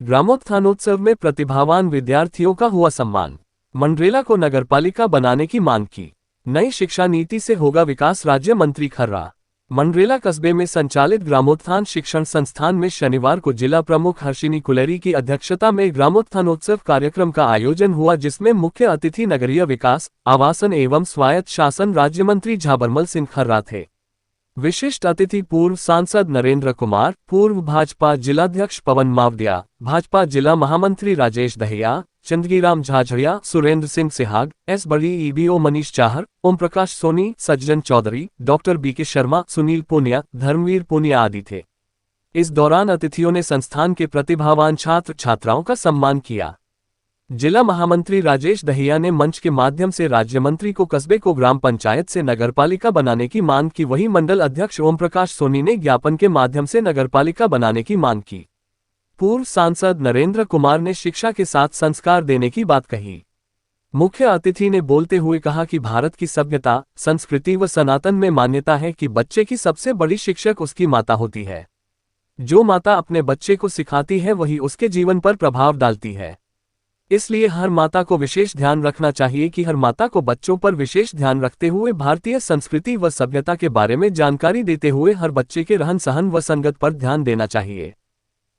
ग्रामोत्थानोत्सव में प्रतिभावान विद्यार्थियों का हुआ सम्मान। मंडरेला को नगरपालिका बनाने की मांग की। नई शिक्षा नीति से होगा विकास, राज्य मंत्री खर्रा। मंडरेला कस्बे में संचालित ग्रामोत्थान शिक्षण संस्थान में शनिवार को जिला प्रमुख हर्षिनी कुलेरी की अध्यक्षता में ग्रामोत्थानोत्सव कार्यक्रम का आयोजन हुआ, जिसमें मुख्य अतिथि नगरीय विकास, आवासन एवं स्वायत्त शासन राज्य मंत्री झाबरमल सिंह खर्रा थे। विशिष्ट अतिथि पूर्व सांसद नरेंद्र कुमार, पूर्व भाजपा जिलाध्यक्ष पवन मावदिया, भाजपा जिला महामंत्री राजेश दहिया, चंदगीराम झाझड़िया, सुरेंद्र सिंह सिहाग, एस बड़ी ईबीओ मनीष चाहर, ओम प्रकाश सोनी, सज्जन चौधरी, डॉक्टर बीके शर्मा, सुनील पुनिया, धर्मवीर पुनिया आदि थे। इस दौरान अतिथियों ने संस्थान के प्रतिभावान छात्र छात्राओं का सम्मान किया। जिला महामंत्री राजेश दहिया ने मंच के माध्यम से राज्य मंत्री को कस्बे को ग्राम पंचायत से नगरपालिका बनाने की मांग की। वहीं मंडल अध्यक्ष ओम प्रकाश सोनी ने ज्ञापन के माध्यम से नगरपालिका बनाने की मांग की। पूर्व सांसद नरेंद्र कुमार ने शिक्षा के साथ संस्कार देने की बात कही। मुख्य अतिथि ने बोलते हुए कहा कि भारत की सभ्यता, संस्कृति व सनातन में मान्यता है कि बच्चे की सबसे बड़ी शिक्षक उसकी माता होती है। जो माता अपने बच्चे को सिखाती है वही उसके जीवन पर प्रभाव डालती है। इसलिए हर माता को विशेष ध्यान रखना चाहिए कि हर माता को बच्चों पर विशेष ध्यान रखते हुए भारतीय संस्कृति व सभ्यता के बारे में जानकारी देते हुए हर बच्चे के रहन सहन व संगत पर ध्यान देना चाहिए।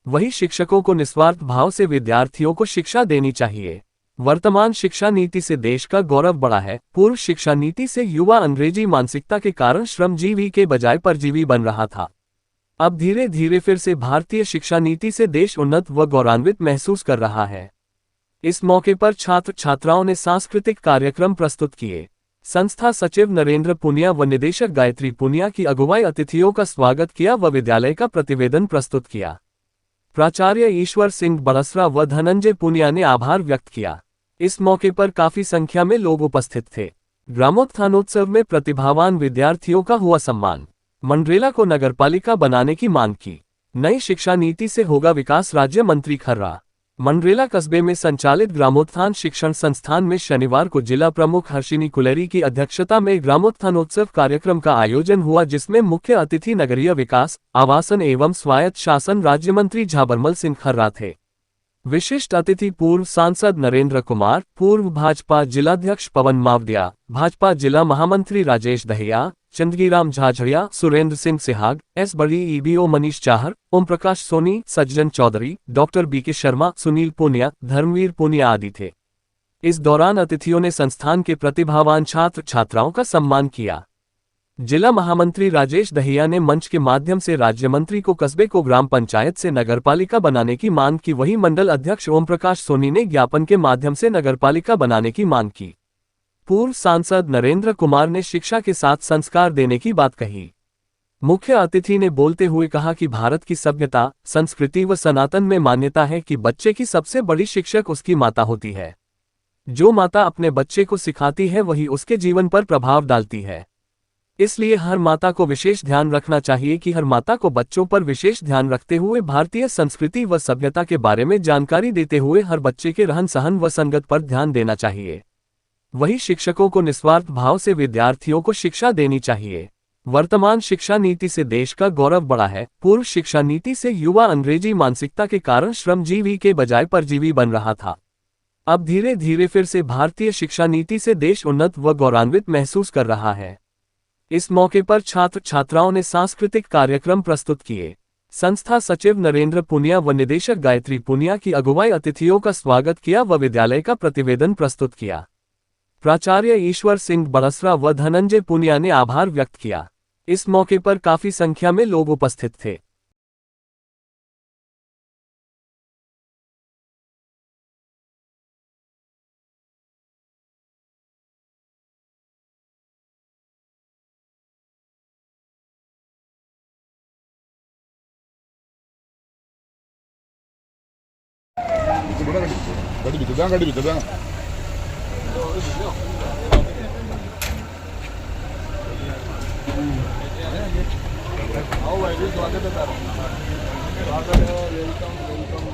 वही शिक्षकों को निस्वार्थ भाव से विद्यार्थियों को शिक्षा देनी चाहिए। वर्तमान शिक्षा नीति से देश का गौरव बढ़ा है। पूर्व शिक्षा नीति से युवा अंग्रेजी मानसिकता के कारण श्रमजीवी के बजाय परजीवी बन रहा था। अब धीरे धीरे फिर से भारतीय शिक्षा नीति से देश उन्नत व गौरवान्वित महसूस कर रहा है। इस मौके पर छात्र छात्राओं ने सांस्कृतिक कार्यक्रम प्रस्तुत किए। संस्था सचिव नरेंद्र पुनिया व निदेशक गायत्री पुनिया की अगुवाई अतिथियों का स्वागत किया व विद्यालय का प्रतिवेदन प्रस्तुत किया। प्राचार्य ईश्वर सिंह बड़सरा व धनंजय पुनिया ने आभार व्यक्त किया। इस मौके पर काफी संख्या में लोग उपस्थित थे। ग्रामोत्थानोत्सव में प्रतिभावान विद्यार्थियों का हुआ सम्मान। मंडरेला को नगरपालिका बनाने की मांग की। नई शिक्षा नीति से होगा विकास, राज्य मंत्री खर्रा। मंडरेला कस्बे में संचालित ग्रामोत्थान शिक्षण संस्थान में शनिवार को जिला प्रमुख हर्षिनी कुलेरी की अध्यक्षता में ग्रामोत्थानोत्सव कार्यक्रम का आयोजन हुआ, जिसमें मुख्य अतिथि नगरीय विकास, आवासन एवं स्वायत्त शासन राज्य मंत्री झाबरमल सिंह खर्रा थे। विशिष्ट अतिथि पूर्व सांसद नरेंद्र कुमार, पूर्व भाजपा जिलाध्यक्ष पवन मावदिया, भाजपा जिला महामंत्री राजेश दहिया, चंदगीराम झाझड़िया, सुरेंद्र सिंह सिहाग, एस बड़ी ईबीओ मनीष चाहर, ओम प्रकाश सोनी, सज्जन चौधरी, डॉक्टर बीके शर्मा, सुनील पुनिया, धर्मवीर पुनिया आदि थे। इस दौरान अतिथियों ने संस्थान के प्रतिभावान छात्र छात्राओं का सम्मान किया। जिला महामंत्री राजेश दहिया ने मंच के माध्यम से राज्य मंत्री को कस्बे को ग्राम पंचायत से नगरपालिका बनाने की मांग की। वहीं मंडल अध्यक्ष ओम प्रकाश सोनी ने ज्ञापन के माध्यम से नगरपालिका बनाने की मांग की। पूर्व सांसद नरेंद्र कुमार ने शिक्षा के साथ संस्कार देने की बात कही। मुख्य अतिथि ने बोलते हुए कहा कि भारत की सभ्यता, संस्कृति व सनातन में मान्यता है कि बच्चे की सबसे बड़ी शिक्षक उसकी माता होती है। जो माता अपने बच्चे को सिखाती है वही उसके जीवन पर प्रभाव डालती है। इसलिए हर माता को विशेष ध्यान रखना चाहिए कि हर माता को बच्चों पर विशेष ध्यान रखते हुए भारतीय संस्कृति व सभ्यता के बारे में जानकारी देते हुए हर बच्चे के रहन सहन व संगत पर ध्यान देना चाहिए। वही शिक्षकों को निस्वार्थ भाव से विद्यार्थियों को शिक्षा देनी चाहिए। वर्तमान शिक्षा नीति से देश का गौरव बढ़ा है। पूर्व शिक्षा नीति से युवा अंग्रेजी मानसिकता के कारण श्रमजीवी के बजाय परजीवी बन रहा था। अब धीरे धीरे फिर से भारतीय शिक्षा नीति से देश उन्नत व गौरवान्वित महसूस कर रहा है। इस मौके पर छात्र छात्राओं ने सांस्कृतिक कार्यक्रम प्रस्तुत किए। संस्था सचिव नरेंद्र पुनिया व निदेशक गायत्री पुनिया की अगुवाई अतिथियों का स्वागत किया व विद्यालय का प्रतिवेदन प्रस्तुत किया। प्राचार्य ईश्वर सिंह बड़सरा व धनंजय पुनिया ने आभार व्यक्त किया। इस मौके पर काफी संख्या में लोग उपस्थित थे। गाड़ी भीतर जा आओ भाई स्वागत है तारा स्वागत है वेलकम वेलकम।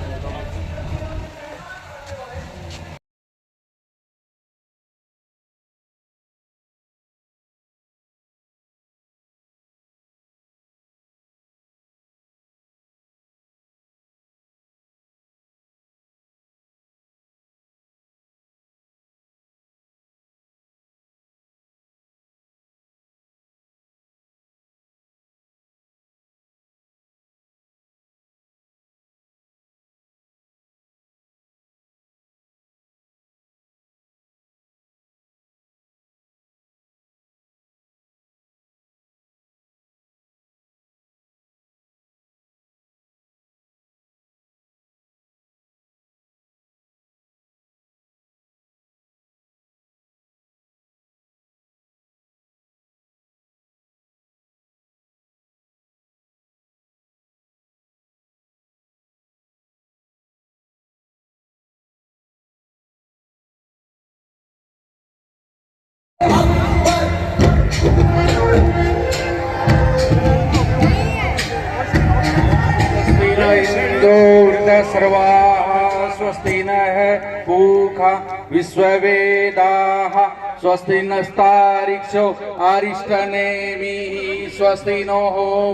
स्वस्तो वृद्धसर्वाः स्वस्ति नः पूषा विश्ववेदाः स्वस्ति नस्तारिक्षो अरिष्टनेमिः स्वस्ति नो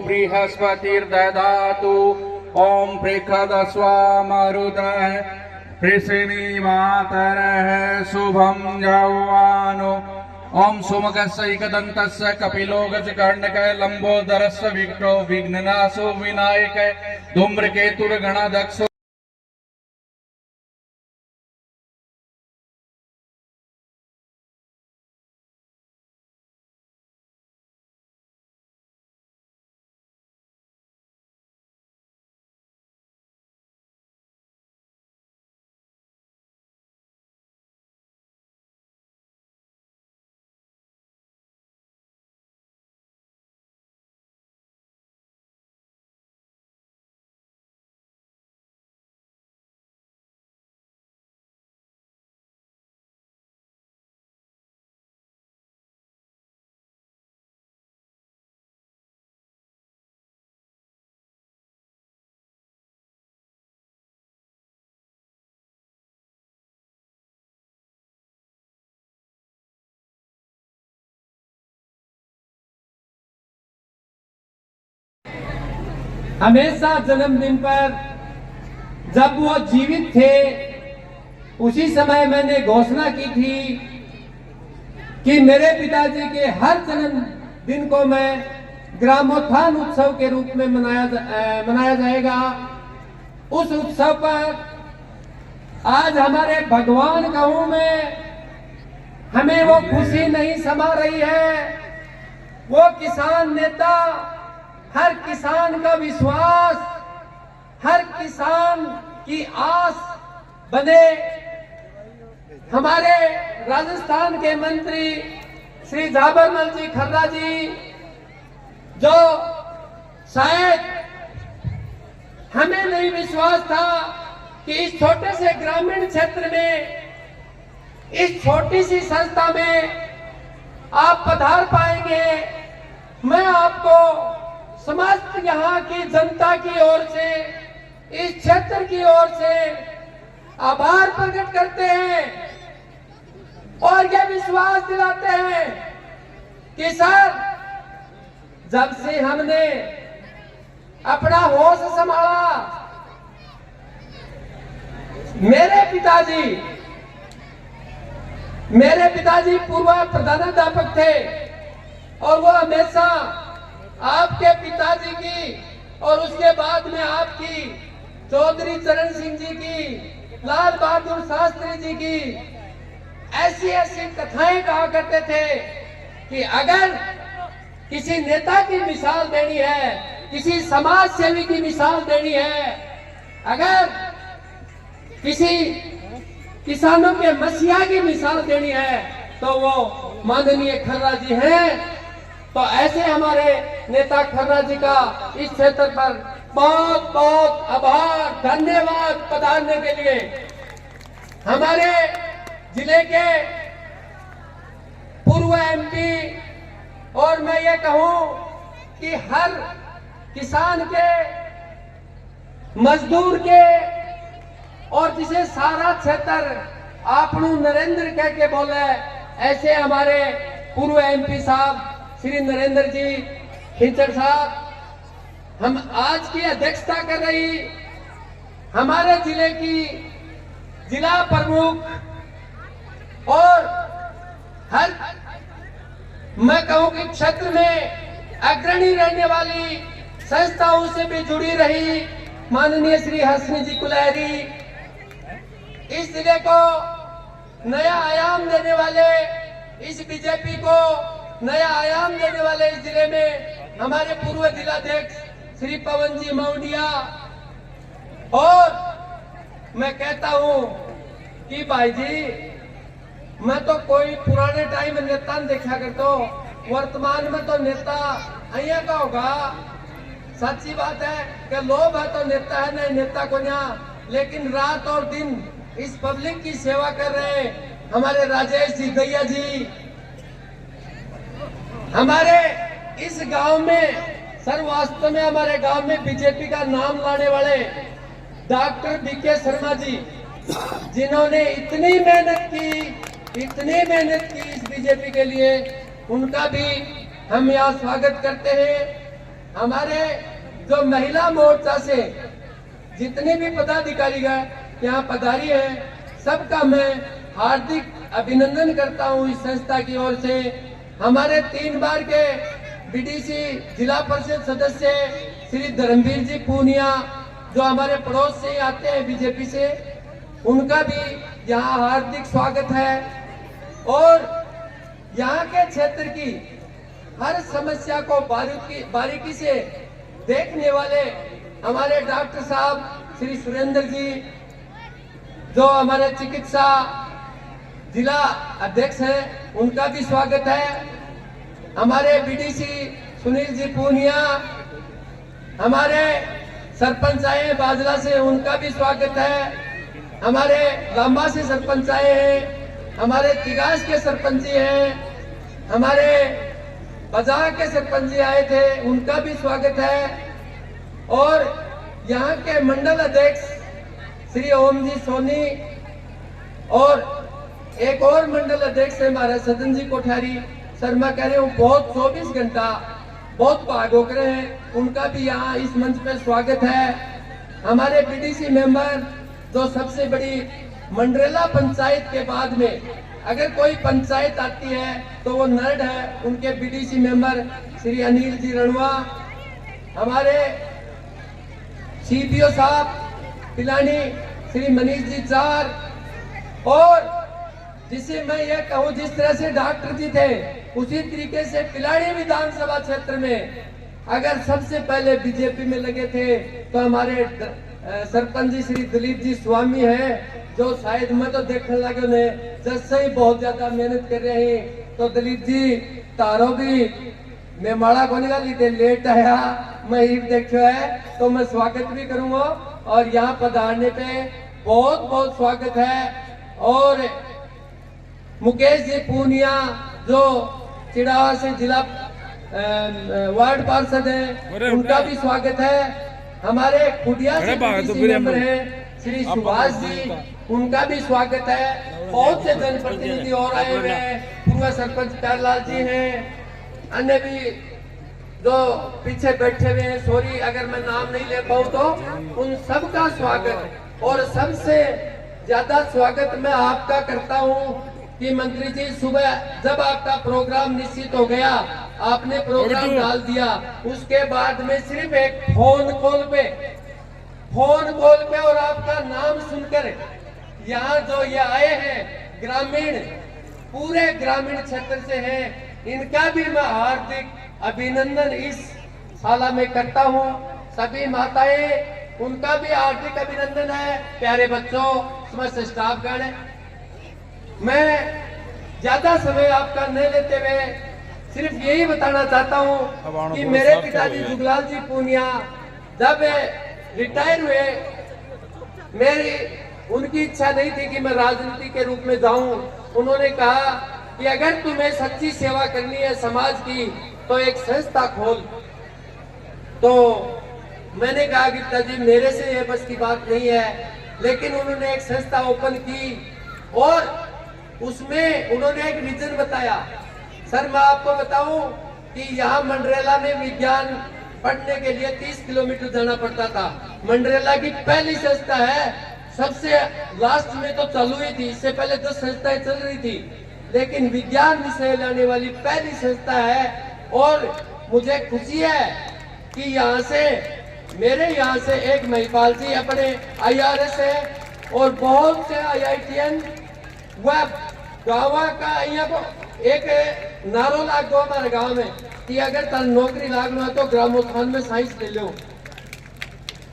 बृहस्पतिर्दधातु ॐ प्रेखदस्वामरुतः प्रेषिणी मातरः शुभं यौवानो ओम सोमकस्य एकदन्तस्य कपिलो गजकर्णकः लंबोदरस्य विघ्नो विघ्ननाशो विनायकः धूम्रकेतुर्गणाध्यक्षो हमेशा जन्मदिन पर जब वो जीवित थे उसी समय मैंने घोषणा की थी कि मेरे पिताजी के हर जन्मदिन को मैं ग्रामोत्थान उत्सव के रूप में मनाया जाएगा। उस उत्सव पर आज हमारे भगवान गांव में हमें वो खुशी नहीं समा रही है। वो किसान नेता, हर किसान का विश्वास, हर किसान की आस बने हमारे राजस्थान के मंत्री श्री झाबरमल जी खर्रा जी, जो शायद हमें नहीं विश्वास था कि इस छोटे से ग्रामीण क्षेत्र में, इस छोटी सी संस्था में आप पधार पाएंगे। मैं आपको समस्त यहाँ की जनता की ओर से, इस क्षेत्र की ओर से आभार प्रकट करते हैं और यह विश्वास दिलाते हैं कि सर, जब से हमने अपना होश संभाला, मेरे पिताजी पूर्व प्रधानाध्यापक थे और वो हमेशा आपके पिताजी की और उसके बाद में आपकी चौधरी चरण सिंह जी की, लाल बहादुर शास्त्री जी की ऐसी ऐसी कथाएं कहा करते थे कि अगर किसी नेता की मिसाल देनी है, किसी समाज सेवी की मिसाल देनी है, अगर किसी किसानों के मसीहा की मिसाल देनी है तो वो माननीय खर्रा जी हैं। तो ऐसे हमारे नेता खर्रा जी का इस क्षेत्र पर बहुत बहुत आभार, धन्यवाद पधारने के लिए। हमारे जिले के पूर्व एमपी, और मैं ये कहूं कि हर किसान के, मजदूर के, और जिसे सारा क्षेत्र आपनू नरेंद्र कह के बोले, ऐसे हमारे पूर्व एमपी साहब श्री नरेंद्र जी खिंचड़ साहब, हम आज की अध्यक्षता कर रही हमारे जिले की जिला प्रमुख और हर, मैं कहूं कि क्षेत्र में अग्रणी रहने वाली संस्थाओं से भी जुड़ी रही माननीय श्री हसनी जी कुलहरी, इस जिले को नया आयाम देने वाले, इस बीजेपी को नया आयाम देने वाले इस जिले में हमारे पूर्व जिलाध्यक्ष श्री पवन जी मौडिया। और मैं कहता हूं कि भाई जी, मैं तो कोई पुराने टाइम में नेता नहीं देखा करता, वर्तमान में तो नेता अहिया का होगा। सच्ची बात है कि लोभ है तो नेता है, नहीं नेता को यहाँ, लेकिन रात और दिन इस पब्लिक की सेवा कर रहे हमारे राजेश जी दैया जी, हमारे इस गांव में, सर वास्तव में हमारे गांव में बीजेपी का नाम लाने वाले डॉक्टर बीके शर्मा जी, जिन्होंने इतनी मेहनत की इस बीजेपी के लिए, उनका भी हम यहाँ स्वागत करते हैं। हमारे जो महिला मोर्चा से जितने भी पदाधिकारी यहाँ पधारी हैं, सबका मैं हार्दिक अभिनंदन करता हूँ इस संस्था की ओर से। हमारे 3 बार के बीडीसी जिला परिषद सदस्य श्री धर्मवीर जी पूनिया, जो हमारे पड़ोस से आते हैं बीजेपी से, उनका भी यहाँ हार्दिक स्वागत है। और यहाँ के क्षेत्र की हर समस्या को बारीकी से देखने वाले हमारे डॉक्टर साहब श्री सुरेंद्र जी, जो हमारे चिकित्सा जिला अध्यक्ष हैं, उनका भी स्वागत है। हमारे बीडीसी सुनील जी पूनिया, हमारे सरपंच आए बाजला से, उनका भी स्वागत है। हमारे लांबा से सरपंच आए हैं, हमारे तिगास के सरपंच जी हैं, हमारे बाजार के सरपंच जी आए थे, उनका भी स्वागत है। और यहाँ के मंडल अध्यक्ष श्री ओम जी सोनी, और एक और मंडल अध्यक्ष है हमारे सदन जी कोठारी सर, मैं कह रहे हूँ बहुत 24 घंटा बहुत भागोक रहे हैं, उनका भी यहाँ इस मंच पे स्वागत है। हमारे बीडीसी मेंबर, जो सबसे बड़ी मंडरेला पंचायत के बाद में अगर कोई पंचायत आती है तो वो नर्ड है, उनके बीडीसी मेंबर श्री अनिल जी रणवा, हमारे सीपीओ साहब पिलानी श्री मनीष जी चार, और जिसे मैं ये कहूँ जिस तरह से डॉक्टर जी थे उसी तरीके से पिलानी विधानसभा क्षेत्र में अगर सबसे पहले बीजेपी में लगे थे तो हमारे सरपंच जी श्री दिलीप जी स्वामी हैं, जो शायद मैं तो देखने लगे उन्हें जैसे ही बहुत ज्यादा मेहनत कर रहे हैं। तो दिलीप जी तारो भी मैं माड़ा को निकाली थे, लेट आया, मैं ही देखो है, तो मैं स्वागत भी करूंगा और यहाँ पधारने पे बहुत बहुत स्वागत है। और मुकेश जी पूनिया, जो चिड़ावा से जिला वार्ड पार्षद है, उनका भी स्वागत है। हमारे खुटिया से मेंबर हैं श्री सुभाष जी, उनका भी स्वागत है। बहुत से जनप्रतिनिधि और आए हुए हैं, पूर्व सरपंच प्यारलाल जी हैं, अन्य भी जो पीछे बैठे हुए हैं, सॉरी अगर मैं नाम नहीं ले पाऊँ तो, उन सबका स्वागत। और सबसे ज्यादा स्वागत मैं आपका करता हूँ कि मंत्री जी सुबह जब आपका प्रोग्राम निश्चित हो गया, आपने प्रोग्राम डाल दिया, उसके बाद में सिर्फ एक फोन कॉल पे और आपका नाम सुनकर यहाँ जो ये आए हैं ग्रामीण, पूरे ग्रामीण क्षेत्र से हैं, इनका भी मैं हार्दिक अभिनंदन इस शाला में करता हूँ। सभी माताएं, उनका भी हार्दिक अभिनंदन है। प्यारे बच्चों, समस्त स्टाफगण, मैं ज्यादा समय आपका नहीं लेते हुए सिर्फ यही बताना चाहता हूँ कि मेरे पिताजी जुगलाल जी पूनिया जब रिटायर हुए, मेरी उनकी इच्छा नहीं थी कि मैं राजनीति के रूप में जाऊं। उन्होंने कहा कि अगर तुम्हें सच्ची सेवा करनी है समाज की तो एक संस्था खोल। तो मैंने कहा कि पिताजी मेरे से ये बस की बात नहीं है, लेकिन उन्होंने एक संस्था ओपन की और उसमें उन्होंने एक रीजन बताया। सर मैं आपको बताऊं कि यहाँ मंडरेला में विज्ञान पढ़ने के लिए 30 किलोमीटर जाना पड़ता था। मंडरेला की पहली संस्था है, सबसे लास्ट में तो चालू ही थी, इससे पहले 10 संस्थाएं चल रही थी, लेकिन विज्ञान विषय लाने वाली पहली संस्था है। और मुझे खुशी है कि यहाँ से मेरे यहाँ से एक महिपाल जी अपने IRS है और बहुत से IITN वह गाँव का यहाँ को एक नारो लाग दो हमारे गांव में कि अगर तार नौकरी लागना तो ग्रामोत्थान में साइंस ले लो।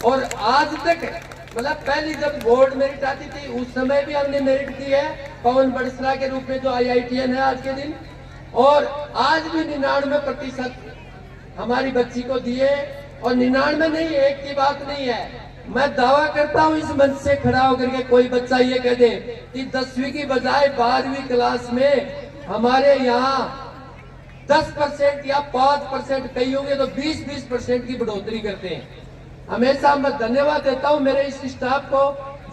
और आज तक मतलब पहली जब बोर्ड मेरिट आती थी उस समय भी हमने मेरिट दी है पवन बड़सरा के रूप में जो IITN है आज के दिन, और आज भी 99% हमारी बच्ची को दिए। और 99 नहीं, एक की बात नहीं है, मैं दावा करता हूं इस मंच से खड़ा होकर के कोई बच्चा ये कह दे कि 10वीं की बजाय 12वीं क्लास में हमारे यहाँ 10% या 5%, कई होंगे तो 20% की बढ़ोतरी करते हैं। हमेशा मैं धन्यवाद देता हूं मेरे इस स्टाफ को,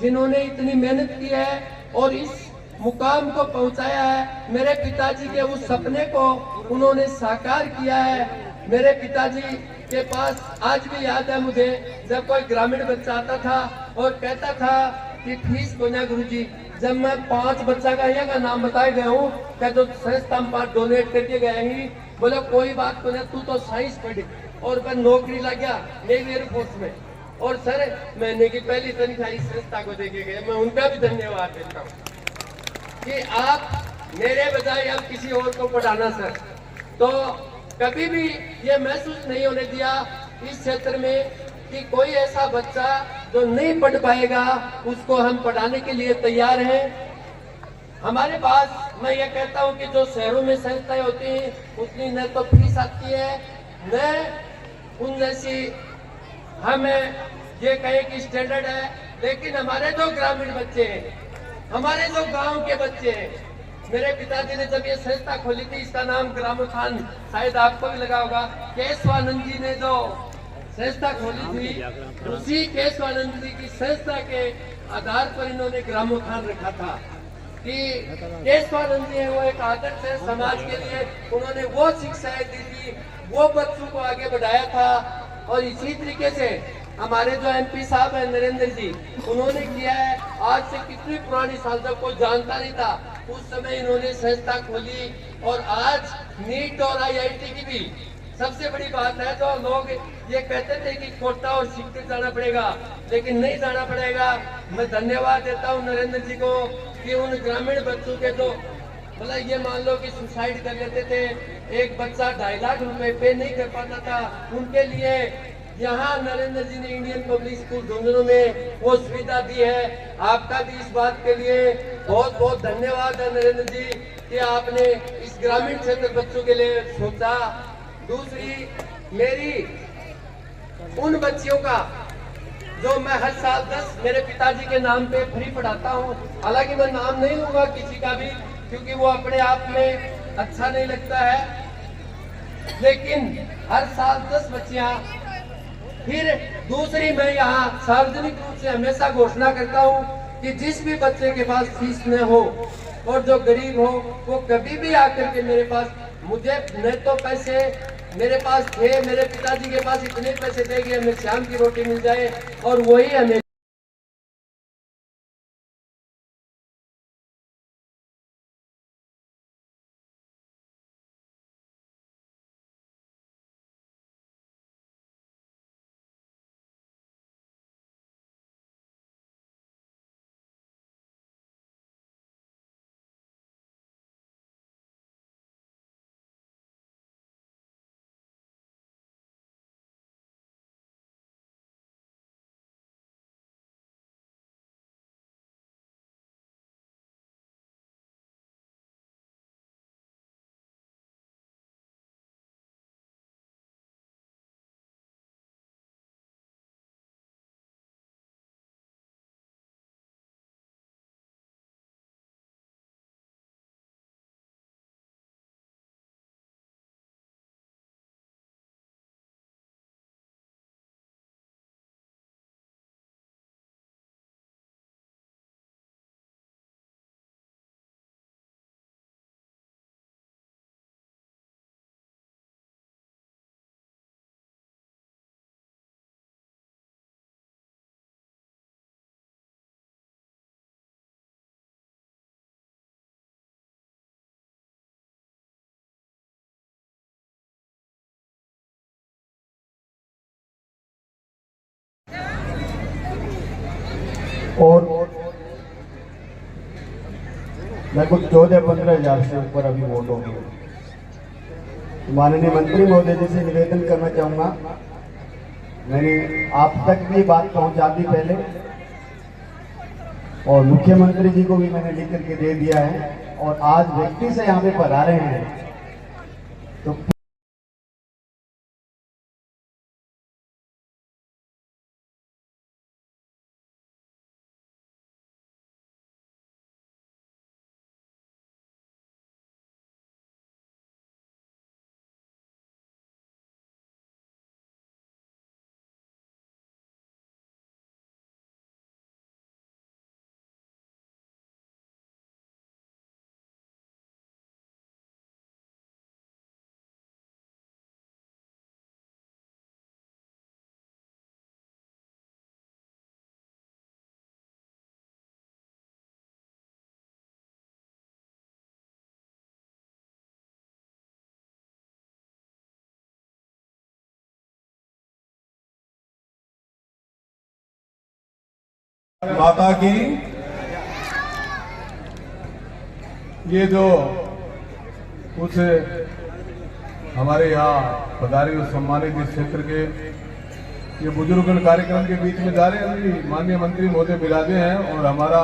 जिन्होंने इतनी मेहनत की है और इस मुकाम को पहुंचाया है। मेरे पिताजी के उस सपने को उन्होंने साकार किया है। मेरे पिताजी के पास आज भी याद है मुझे, जब कोई ग्रामीण बच्चा आता था और कहता था कि फीस को ना गुरुजी, जब मैं 5 बच्चा का यहाँ का नाम बताए गया हूँ, क्या तो संस्था में 5 डोनेट करके गया ही, बोले कोई बात को ना, तू तो साइंस पढ़ी और मैं नौकरी लग गया नेवी एयरफोर्स में, और सर महीने की पहली तनख्वाह इस संस्था को देके गए। मैं उनका भी धन्यवाद देता हूँ कि आप मेरे बजाय अब किसी और को पढ़ाना सर। तो कभी भी ये महसूस नहीं होने दिया इस क्षेत्र में कि कोई ऐसा बच्चा जो नहीं पढ़ पाएगा उसको हम पढ़ाने के लिए तैयार हैं। हमारे पास मैं ये कहता हूँ कि जो शहरों में संस्थाएं होती हैं उतनी न तो फीस आती है, न उन जैसी हमें ये कहे कि स्टैंडर्ड है, लेकिन हमारे जो ग्रामीण बच्चे हैं, हमारे जो गांव के बच्चे हैं, मेरे पिताजी ने जब ये संस्था खोली थी, इसका नाम ग्रामोत्थान, शायद आपको भी लगा होगा, केशवानंद जी ने जो संस्था खोली थी, उसी केशवानंद जी की संस्था के आधार पर इन्होंने ग्रामोत्थान रखा था कि केशवानंद जी है वो एक आदर्श है समाज के लिए। उन्होंने वो शिक्षाएं दी थी, वो बच्चों को आगे बढ़ाया था। और इसी तरीके से हमारे जो एमपी साहब है नरेंद्र जी, उन्होंने किया है। आज से कितनी पुरानी साल तक कोई जानता नहीं था, उस समय इन्होंने संस्था खोली। और आज नीट और आईआईटी की भी सबसे बड़ी बात है, जो लोग ये कहते थे कि कोटा और सिक्किम जाना पड़ेगा, लेकिन नहीं जाना पड़ेगा। मैं धन्यवाद देता हूँ नरेंद्र जी को कि उन ग्रामीण बच्चों के जो मतलब ये मान लो कि सुसाइड कर लेते थे, एक बच्चा 2.5 लाख रुपए पे नहीं कर पाता था, उनके लिए यहाँ नरेंद्र जी ने इंडियन पब्लिक स्कूल झुंझुनू में वो सुविधा दी है। आपका भी इस बात के लिए बहुत बहुत धन्यवाद है नरेंद्र जी कि आपने इस ग्रामीण क्षेत्र बच्चों के लिए सोचा। दूसरी मेरी उन बच्चियों का जो मैं हर साल 10 मेरे पिताजी के नाम पे फ्री पढ़ाता हूँ, हालांकि मैं नाम नहीं लूंगा किसी का भी क्योंकि वो अपने आप में अच्छा नहीं लगता है, लेकिन हर साल 10 बच्चियां। फिर दूसरी मैं यहाँ सार्वजनिक रूप से हमेशा घोषणा करता हूँ कि जिस भी बच्चे के पास फीस न हो और जो गरीब हो वो कभी भी आकर के मेरे पास, मुझे न तो पैसे मेरे पास थे, मेरे पिताजी के पास इतने पैसे थे कि हमें शाम की रोटी मिल जाए और वही हमें और लगभग 14-15 हजार से ऊपर अभी वोट हो गए। माननीय मंत्री महोदय जी से निवेदन करना चाहूंगा, मैंने आप तक भी बात पहुंचा दी पहले और मुख्यमंत्री जी को भी मैंने लिख करके दे दिया है और आज व्यक्ति से यहाँ पे पढ़ा रहे हैं तो माता की ये जो कुछ हमारे यहाँ पधारी और सम्मानित इस क्षेत्र के ये बुजुर्ग कार्यक्रम के बीच में जा रहे हैं। अभी माननीय मंत्री महोदय विराजे हैं और हमारा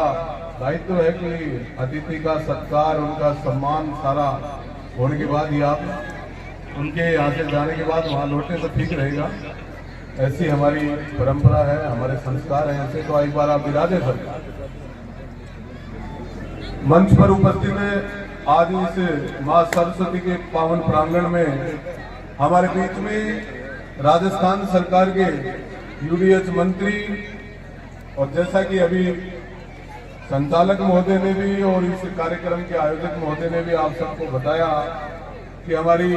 दायित्व है कि अतिथि का सत्कार, उनका सम्मान सारा होने के बाद ही आप उनके यहाँ से जाने के बाद वहाँ लौटे तो ठीक रहेगा। ऐसी हमारी परंपरा है, हमारे संस्कार हैं। ऐसे तो एक बार आप विराजे सर। मंच पर उपस्थित है आज इस मां सरस्वती के पावन प्रांगण में हमारे बीच में राजस्थान सरकार के यूडीएच मंत्री, और जैसा कि अभी संचालक महोदय ने भी और इस कार्यक्रम के आयोजक महोदय ने भी आप सबको बताया कि हमारी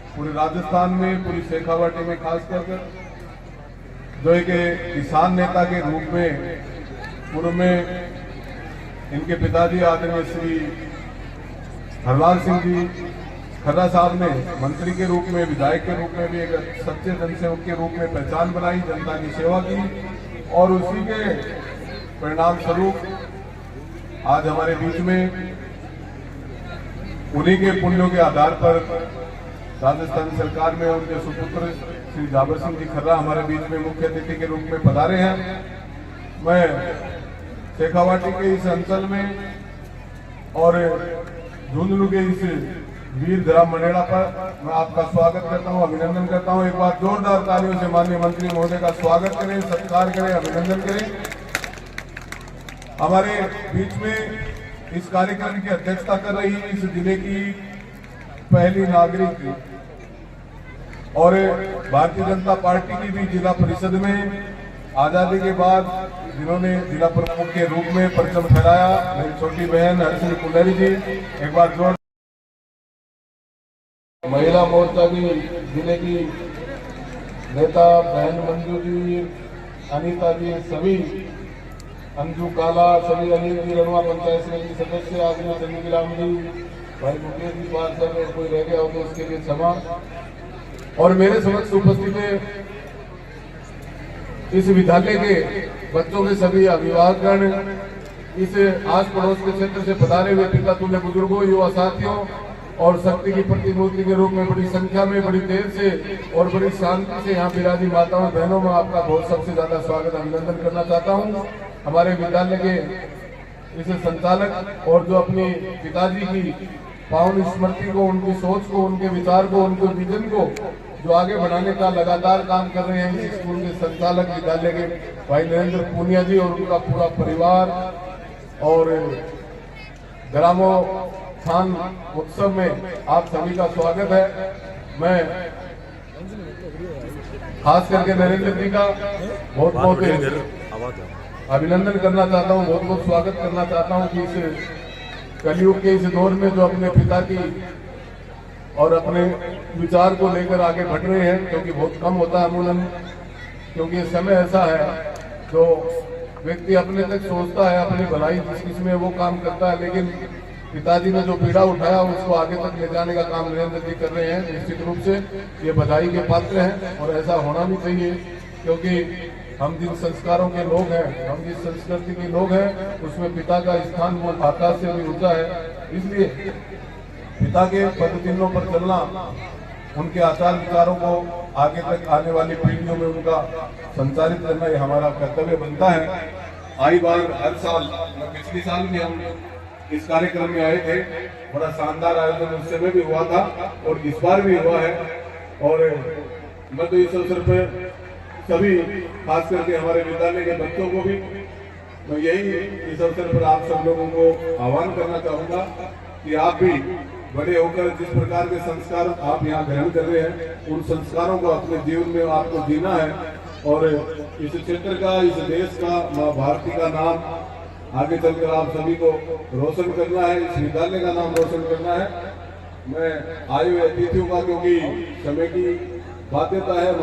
पूरे राजस्थान में, पूरी शेखावाटी में खासकर जो एक किसान नेता के रूप में पूर्व में इनके पिताजी आदरणीय श्री हरलाल सिंह जी खर्रा साहब ने मंत्री के रूप में, विधायक के रूप में भी एक सच्चे जनसेवक के रूप में पहचान बनाई, जनता की सेवा की, और उसी के परिणाम स्वरूप आज हमारे बीच में उन्हीं के पुण्यों के आधार पर राजस्थान सरकार में उनके सुपुत्र श्री जाबर सिंह जी खर्रा हमारे बीच में मुख्य अतिथि के रूप में पधारे हैं। मैं शेखावाटी के इस अंचल में और झुंझुनू के इस वीर ग्राम मंडेला पर मैं आपका स्वागत करता हूं, अभिनंदन करता हूं। एक बार जोरदार तालियों से माननीय मंत्री महोदय का स्वागत करें, सत्कार करें, अभिनंदन करें। हमारे बीच में इस कार्यक्रम की अध्यक्षता कर रही इस जिले की पहली नागरिक और भारतीय जनता पार्टी की भी जिला परिषद में आजादी के बाद जिन्होंने जिला प्रमुख के रूप में परचम फहराया, मेरी छोटी बहन हर्षिनी कुलहरी जी। एक बार जोर। महिला मोर्चा की जिले की नेता बहन मंजू जी, अनीता जी, सभी अंजू काला, सभी अनिल जी, रनवा पंचायत समिति सदस्य, आदमी चंद्र राम जी, भाई मुकेश जी पार्षद, और कोई रह गया हो तो उसके लिए क्षमा। और मेरे समक्ष उपस्थित है इस विद्यालय के बच्चों के सभी अभिभावकगण, इस आस पड़ोस के क्षेत्र से पधारे हुए पिता तुल्य बुजुर्गों, युवा साथियों और शक्ति की प्रतिमूर्ति के रूप में बड़ी संख्या में, बड़ी देर से और बड़ी शांति से यहाँ विराजी माताओं बहनों में आपका बहुत सबसे ज्यादा स्वागत, अभिनंदन करना चाहता हूँ। हमारे विद्यालय के इस संचालक और जो अपने पिताजी की पावन स्मृति को, उनकी सोच को, उनके विचार को, उनके विजन को जो आगे बढ़ाने का लगातार काम कर रहे हैं इस स्कूल के संचालक विद्यालय के भाई नरेंद्र पूनिया जी और उनका पूरा परिवार, और ग्रामोत्थान उत्सव में आप सभी का स्वागत है। मैं खास करके नरेंद्र जी का बहुत बहुत अभिनंदन करना चाहता हूं, बहुत बहुत स्वागत करना चाहता हूं कि इस कलयुग के इस दौर में जो अपने पिता की और अपने विचार को लेकर आगे बढ़ रहे हैं, क्योंकि बहुत कम होता है अमूमन, क्योंकि ये समय ऐसा है जो व्यक्ति अपने तक सोचता है, अपनी भलाई जिसमें वो काम करता है, लेकिन पिताजी ने जो पीड़ा उठाया उसको आगे तक ले जाने का काम नरेंद्र जी कर रहे हैं। निश्चित रूप से ये बधाई के पात्र हैं और ऐसा होना भी चाहिए, क्योंकि हम जिन संस्कारों के लोग हैं, हम जिस संस्कृति के लोग हैं, उसमें पिता का स्थान वो आकाश से भी ऊंचा है। इसलिए पिता के पद चिन्हों पर चलना, उनके आचार विचारों को आगे तक आने वाली पीढ़ियों में उनका संचालित करना, ये हमारा कर्तव्य बनता है। आई बार हर साल, पिछले साल भी हम इस कार्यक्रम में आए थे, बड़ा शानदार आयोजन उस समय भी हुआ था और इस बार भी हुआ है। और मैं तो इस अवसर पर सभी, खास करके हमारे विद्यालय के बच्चों को भी मैं यही इस अवसर पर आप सब लोगों को आह्वान करना चाहूंगा कि आप भी बड़े होकर जिस प्रकार के संस्कार आप यहाँ ग्रहण कर रहे हैं, उन संस्कारों को अपने जीवन में आपको जीना है और इस क्षेत्र का, इस देश का, माँ भारती का नाम आगे चलकर आप सभी को रोशन करना है, इस विद्यालय का नाम रोशन करना है। मैं आए हुए अतिथियों का, क्योंकि समय की बाध्यता है।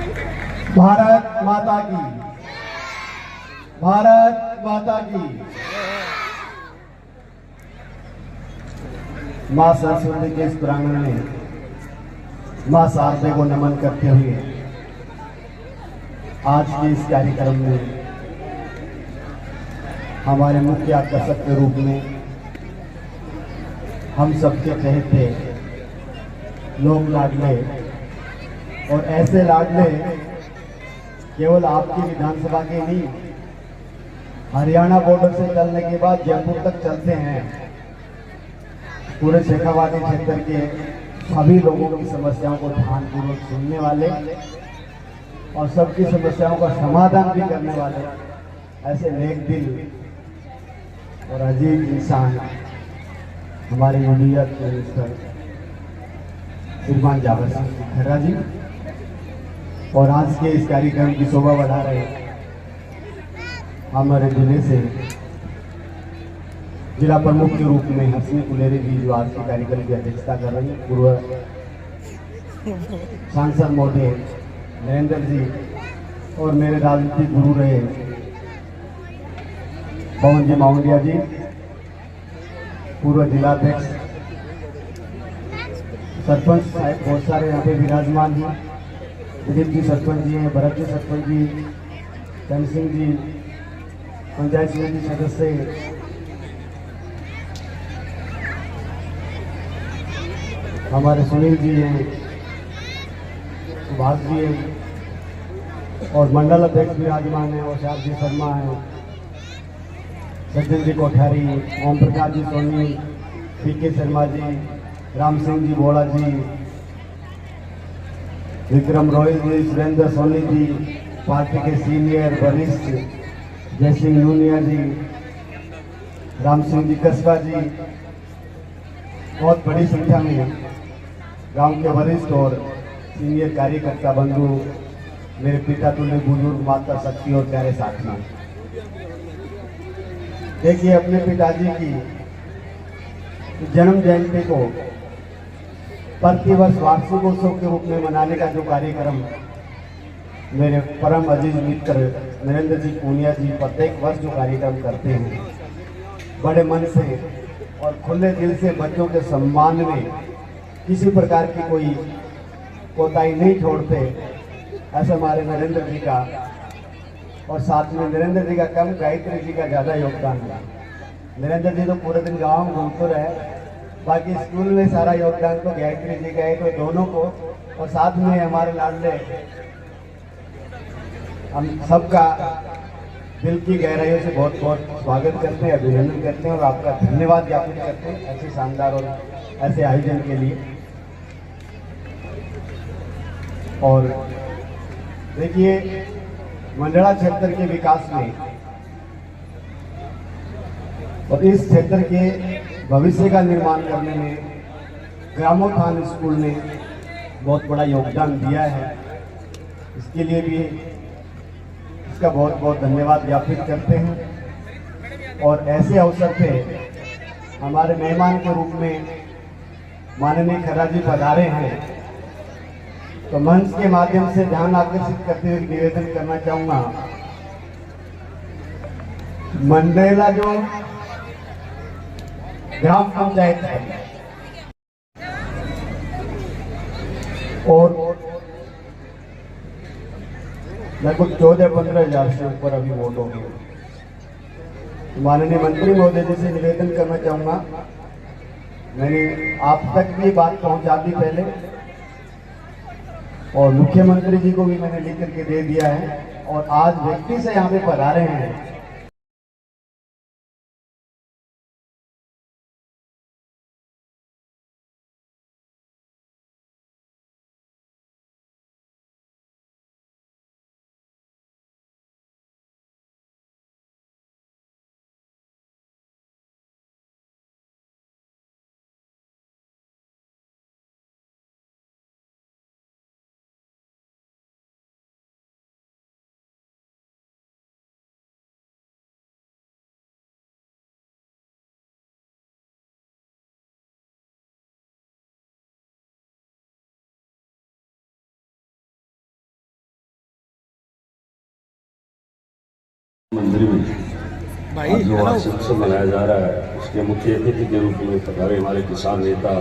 भारत माता की, भारत माता की। मां सरस्वती के इस प्रांगण में मां शारदे को नमन करते हुए आज के इस कार्यक्रम में हमारे मुख्य आकर्षक के रूप में हम सबके चहेते लोग लाडले, और ऐसे लाडले केवल आपकी विधानसभा के नहीं, हरियाणा बॉर्डर से चलने के बाद जयपुर तक चलते हैं। पूरे शेखावाटी क्षेत्र के सभी लोगों की समस्याओं को ध्यानपूर्वक सुनने वाले और सबकी समस्याओं का समाधान भी करने वाले ऐसे नेक दिल और अजीब इंसान हमारे मीडिया मिनिस्टर श्रीमान जावेद सिंह खर्रा जी, और आज के इस कार्यक्रम की शोभा बढ़ा रहे हमारे जिले से जिला प्रमुख के रूप में हर्षनी कुलेरी जी, जो आज के कार्यक्रम की अध्यक्षता कर रही हैं, पूर्व सांसद महोदय नरेंद्र जी, और मेरे राजनीतिक गुरु रहे पवन जी माउंडिया जी, पूर्व जिलाध्यक्ष, सरपंच साहब बहुत सारे यहाँ पे विराजमान हैं, दिलीप जी सरपंच जी हैं, भरत जी सरपंच जी, चंद सिंह जी पंचायत समिति सदस्य, हमारे सुनील जी हैं, सुभाष जी हैं, और मंडल अध्यक्ष विराजमान हैं, और शारद जी शर्मा हैं, सज्जन जी कोठारी, ओम प्रकाश जी सोनी, पीके शर्मा जी, राम सिंह जी बोड़ा जी, विक्रम रोहित जी, सुरेंद्र सोनी जी, पार्टी के सीनियर वरिष्ठ जय सिंह नूनिया जी, राम सिंह जी कसबा जी, बहुत बड़ी संख्या में गांव के वरिष्ठ और सीनियर कार्यकर्ता बंधु, मेरे पिता तुल्य बुजुर्ग, माता शक्ति और प्यारे साथी। देखिए, अपने पिताजी की जन्म जयंती को प्रतिवर्ष वार्षिक उत्सव के रूप में मनाने का जो कार्यक्रम मेरे परम अजीज मित्र नरेंद्र जी पूनिया जी प्रत्येक वर्ष जो कार्यक्रम करते हैं, बड़े मन से और खुले दिल से बच्चों के सम्मान में किसी प्रकार की कोई कोताही नहीं छोड़ते, ऐसा हमारे नरेंद्र जी का, और साथ में नरेंद्र जी का कम गायत्री जी का ज़्यादा योगदान है। नरेंद्र जी तो पूरे दिन गाँव में घूमते रहे, बाकी स्कूल में सारा योगदान तो गायत्री जी का है, तो दोनों को, और साथ में हमारे लाडले, हम सबका दिल की गहराइयों से बहुत बहुत स्वागत करते हैं, अभिनंदन करते हैं और आपका धन्यवाद ज्ञापित करते हैं ऐसे शानदार और ऐसे आयोजन के लिए। और देखिए, मंडला क्षेत्र के विकास में और इस क्षेत्र के भविष्य का निर्माण करने में ग्रामोत्थान स्कूल ने बहुत बड़ा योगदान दिया है। इसके लिए भी इसका बहुत बहुत धन्यवाद ज्ञापित करते हैं। और ऐसे अवसर पे हमारे मेहमान के रूप में माननीय खर्रा जी पधारे हैं, तो मंच के माध्यम से ध्यान आकर्षित करते हुए निवेदन करना चाहूंगा, मंडेला जो ग्राम पंचायत है और लगभग 14-15 हजार से ऊपर अभी वोट हो गए। माननीय मंत्री महोदय जी से निवेदन करना चाहूंगा, मैंने आप तक भी बात पहुंचा दी पहले, और मुख्यमंत्री जी को भी मैंने लिख करके दे दिया है, और आज व्यक्ति से यहाँ पे पधारे हैं मंदिर में आज जो वार्षिक उत्सव मनाया जा रहा है उसके मुख्य अतिथि के रूप में पधारे हमारे किसान नेता।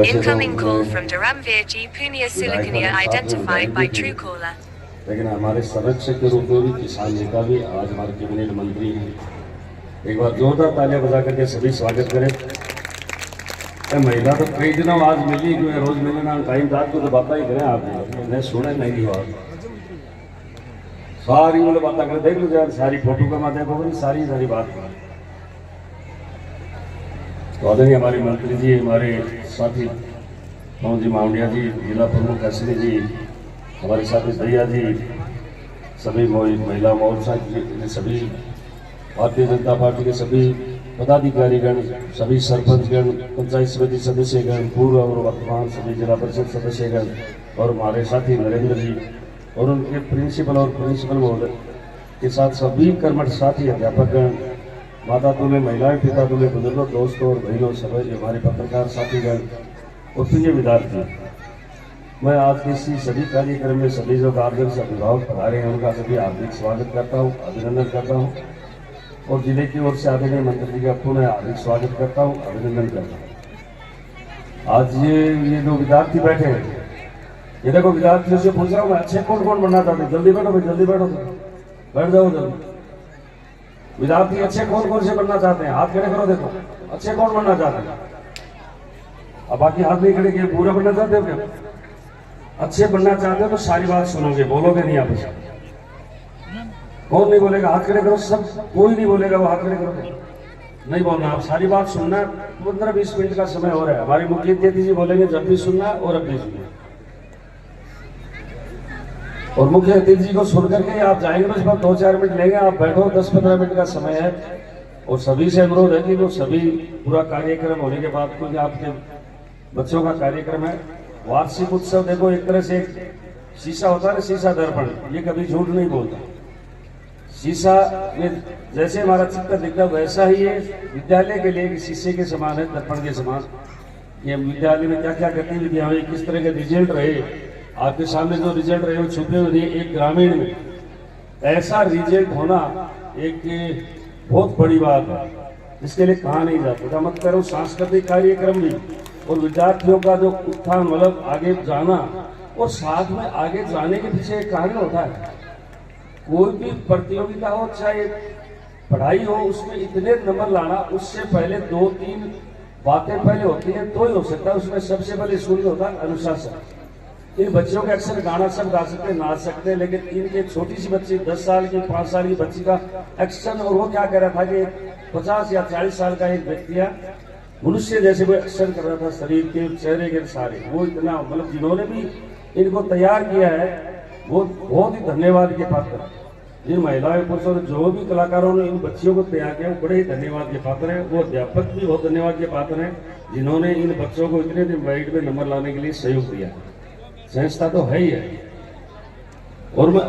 Incoming call from Dharamveer G. Punya Silikania identified by Truecaller. लेकिन हमारे संरक्षक के रूप में भी किसान नेता भी आज हमारे कैबिनेट मंत्री हैं। एक बार जोरदार तालियां बजा करके सभी स्वागत करें। महिला तो कई दिनों आज मिली क्योंकि रोज मिलना टाइम रात को तो बातें ही करें आपने मैं सुने नहीं की बात सारी मतलब बातें करें देख लो यार सारी फोटो का माध्यम देखो सारी बात तो आदरणीय हमारे मंत्री जी हमारे साथी पवन जी मावड़िया जी जिला प्रमुख अश्विनी जी हमारे साथी भैया जी सभी महिला मोर्चा के सभी भारतीय जनता पार्टी के सभी पदाधिकारीगण सभी सरपंचगण पंचायत समिति सदस्यगण पूर्व और वर्तमान सभी जिला परिषद सदस्यगण और हमारे साथी नरेंद्र जी और उनके प्रिंसिपल और प्रिंसिपल महोदय के साथ सभी कर्मठ साथी अध्यापकगण माता तुल्य महिलाएं पिता तुल्य बुजुर्गों दोस्तों और बहनों सभी हमारे पत्रकार साथीगण और प्रिय विद्यार्थी मैं आज के इसी सभी कार्यक्रम में सभी जो गार्जियन से अभिभावक पधारे हैं उनका सभी हार्दिक स्वागत करता हूँ अभिनंदन करता हूँ और जिले की ओर से आदरणीय मंत्री जी का पुनः हार्दिक स्वागत करता हूँ अभिनंदन करता हूँ। आज ये जो विद्यार्थी बैठे हैं ये देखो विद्यार्थियों से पूछ रहा हूँ मैं अच्छे कौन कौन बनना चाहते हैं जल्दी बैठो भाई जल्दी बैठो बैठ जाओ जल्दी। विद्यार्थी अच्छे कौन कौन से बनना चाहते हैं हाथ खड़े करो देखो अच्छे कौन बनना चाहते हैं। अब बाकी हाथ नहीं खड़े किए पूरा बनना चाहते हो क्या? अच्छे बनना चाहते हो तो सारी बात सुनोगे बोलोगे नहीं आप कौन नहीं बोलेगा हाथ खड़े करो सब कोई नहीं बोलेगा वो हाथ खड़े करो नहीं बोलना आप सारी बात सुनना 15-20 मिनट का समय हो रहा है हमारी मुख्य अतिथि जी बोलेंगे जब भी सुनना और अब भी सुनना और मुख्य अतिथि जी को सुन करके आप जाएंगे बस 2-4 मिनट लेंगे आप बैठो 10-15 मिनट का समय है और सभी से अनुरोध है कि वो सभी पूरा कार्यक्रम होने के बाद क्योंकि आपके बच्चों का कार्यक्रम है वार्षिक उत्सव देखो एक तरह से शीशा होता है ना शीशा दर्पण ये कभी झूठ नहीं बोलता शीशा में जैसे हमारा चित्र दिखता है वैसा ही है विद्यालय के लिए शीशे के समान है दर्पण के समान ये विद्यालय में क्या क्या गतिविधियां हुई किस तरह के रिजल्ट रहे आपके सामने जो रिजल्ट रहे वो छुपे हुए नहीं एक ग्रामीण में ऐसा रिजल्ट होना एक बहुत बड़ी बात है इसके लिए कहा नहीं जाता था मत करो सांस्कृतिक कार्यक्रम भी और विद्यार्थियों का जो उत्थान मतलब आगे जाना और साथ में आगे जाने के पीछे एक कारण होता है कोई भी प्रतियोगिता हो चाहे पढ़ाई हो उसमें इतने नंबर लाना उससे पहले 2-3 बातें पहले होती हैं तो ही हो सकता है उसमें सबसे पहले स्कूल में होता है अनुशासन। इन बच्चों के अक्सर गाना सब गा सकते हैं नाच सकते हैं लेकिन इनकी छोटी सी बच्ची 10 साल की 5 साल की बच्ची का एक्शन और वो क्या कह रहा था कि 50 या 40 साल का एक व्यक्ति मनुष्य जैसे वो एक्शन कर रहा था शरीर के चेहरे के सारे वो इतना मतलब जिन्होंने भी इनको तैयार किया है वो बहुत ही धन्यवाद के पात्र जिन महिलाएं पुरुषों जो भी कलाकारों ने इन बच्चियों को तैयार किया वो बड़े ही धन्यवाद के पात्र हैं वो अध्यापक भी बहुत धन्यवाद के पात्र हैं जिन्होंने इन बच्चों को इतने दिन वाइट में नंबर लाने के लिए सहयोग दिया संस्था तो है ही है और मैं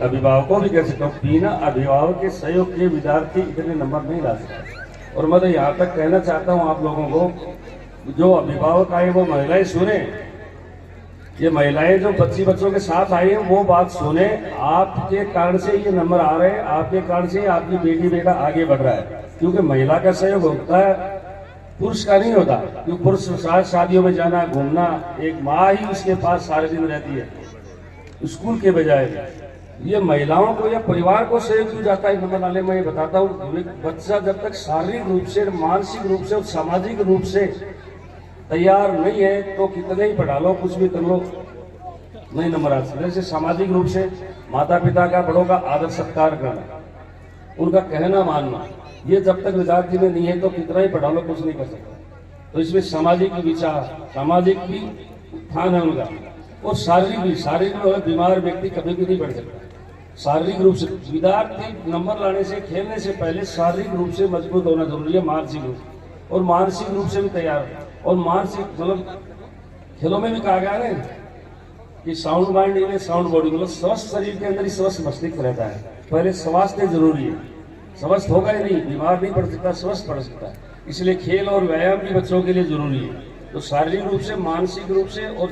अभिभावकों भी कह सकता हूँ बिना अभिभावक के सहयोग के विद्यार्थी इतने नंबर नहीं ला सकते और मैं तो यहाँ तक कहना चाहता हूँ आप लोगों को जो अभिभावक आए वो महिलाएं सुने ये महिलाएं जो बच्चों के साथ आई हैं वो बात सुने आपके कारण से ये नंबर आ रहे हैं आपके कारण से आपकी बेटी बेटा आगे बढ़ रहा है क्योंकि महिला का सहयोग होता है पुरुष का नहीं होता क्योंकि पुरुष साथ शादियों में जाना घूमना एक माँ ही उसके पास सारे दिन रहती है स्कूल के बजाय ये महिलाओं को या परिवार को सहयोग क्यों जाता है नंबर लाने में ये बताता हूँ बच्चा जब तक शारीरिक रूप से मानसिक रूप से और सामाजिक रूप से तैयार नहीं है तो कितने ही पढ़ा लो कुछ भी कर लो नहीं नंबर आ सकते। जैसे सामाजिक रूप से माता पिता का बड़ों का आदर सत्कार करना उनका कहना मानना ये जब तक विद्यार्थी में नहीं है तो कितना ही पढ़ा लो कुछ नहीं कर सकता। तो इसमें सामाजिक विचार सामाजिक भी उत्थान है उनका और शारीरिक में बीमार व्यक्ति कभी भी नहीं बढ़ सकता। शारीरिक रूप से विद्यार्थी नंबर लाने से खेलने से पहले शारीरिक रूप से मजबूत होना जरूरी है मानसिक रूप और मानसिक रूप से भी तैयार और मानसिक मतलब खेलों में भी कहा गया है कि sound mind in sound body मतलब स्वस्थ शरीर के अंदर ही स्वस्थ मस्तिष्क रहता है। पहले स्वास्थ्य जरूरी है स्वस्थ होगा ही नहीं बीमार नहीं पड़ सकता स्वस्थ पड़ सकता है इसलिए खेल और व्यायाम भी बच्चों के लिए जरूरी है। तो शारीरिक रूप से मानसिक रूप से और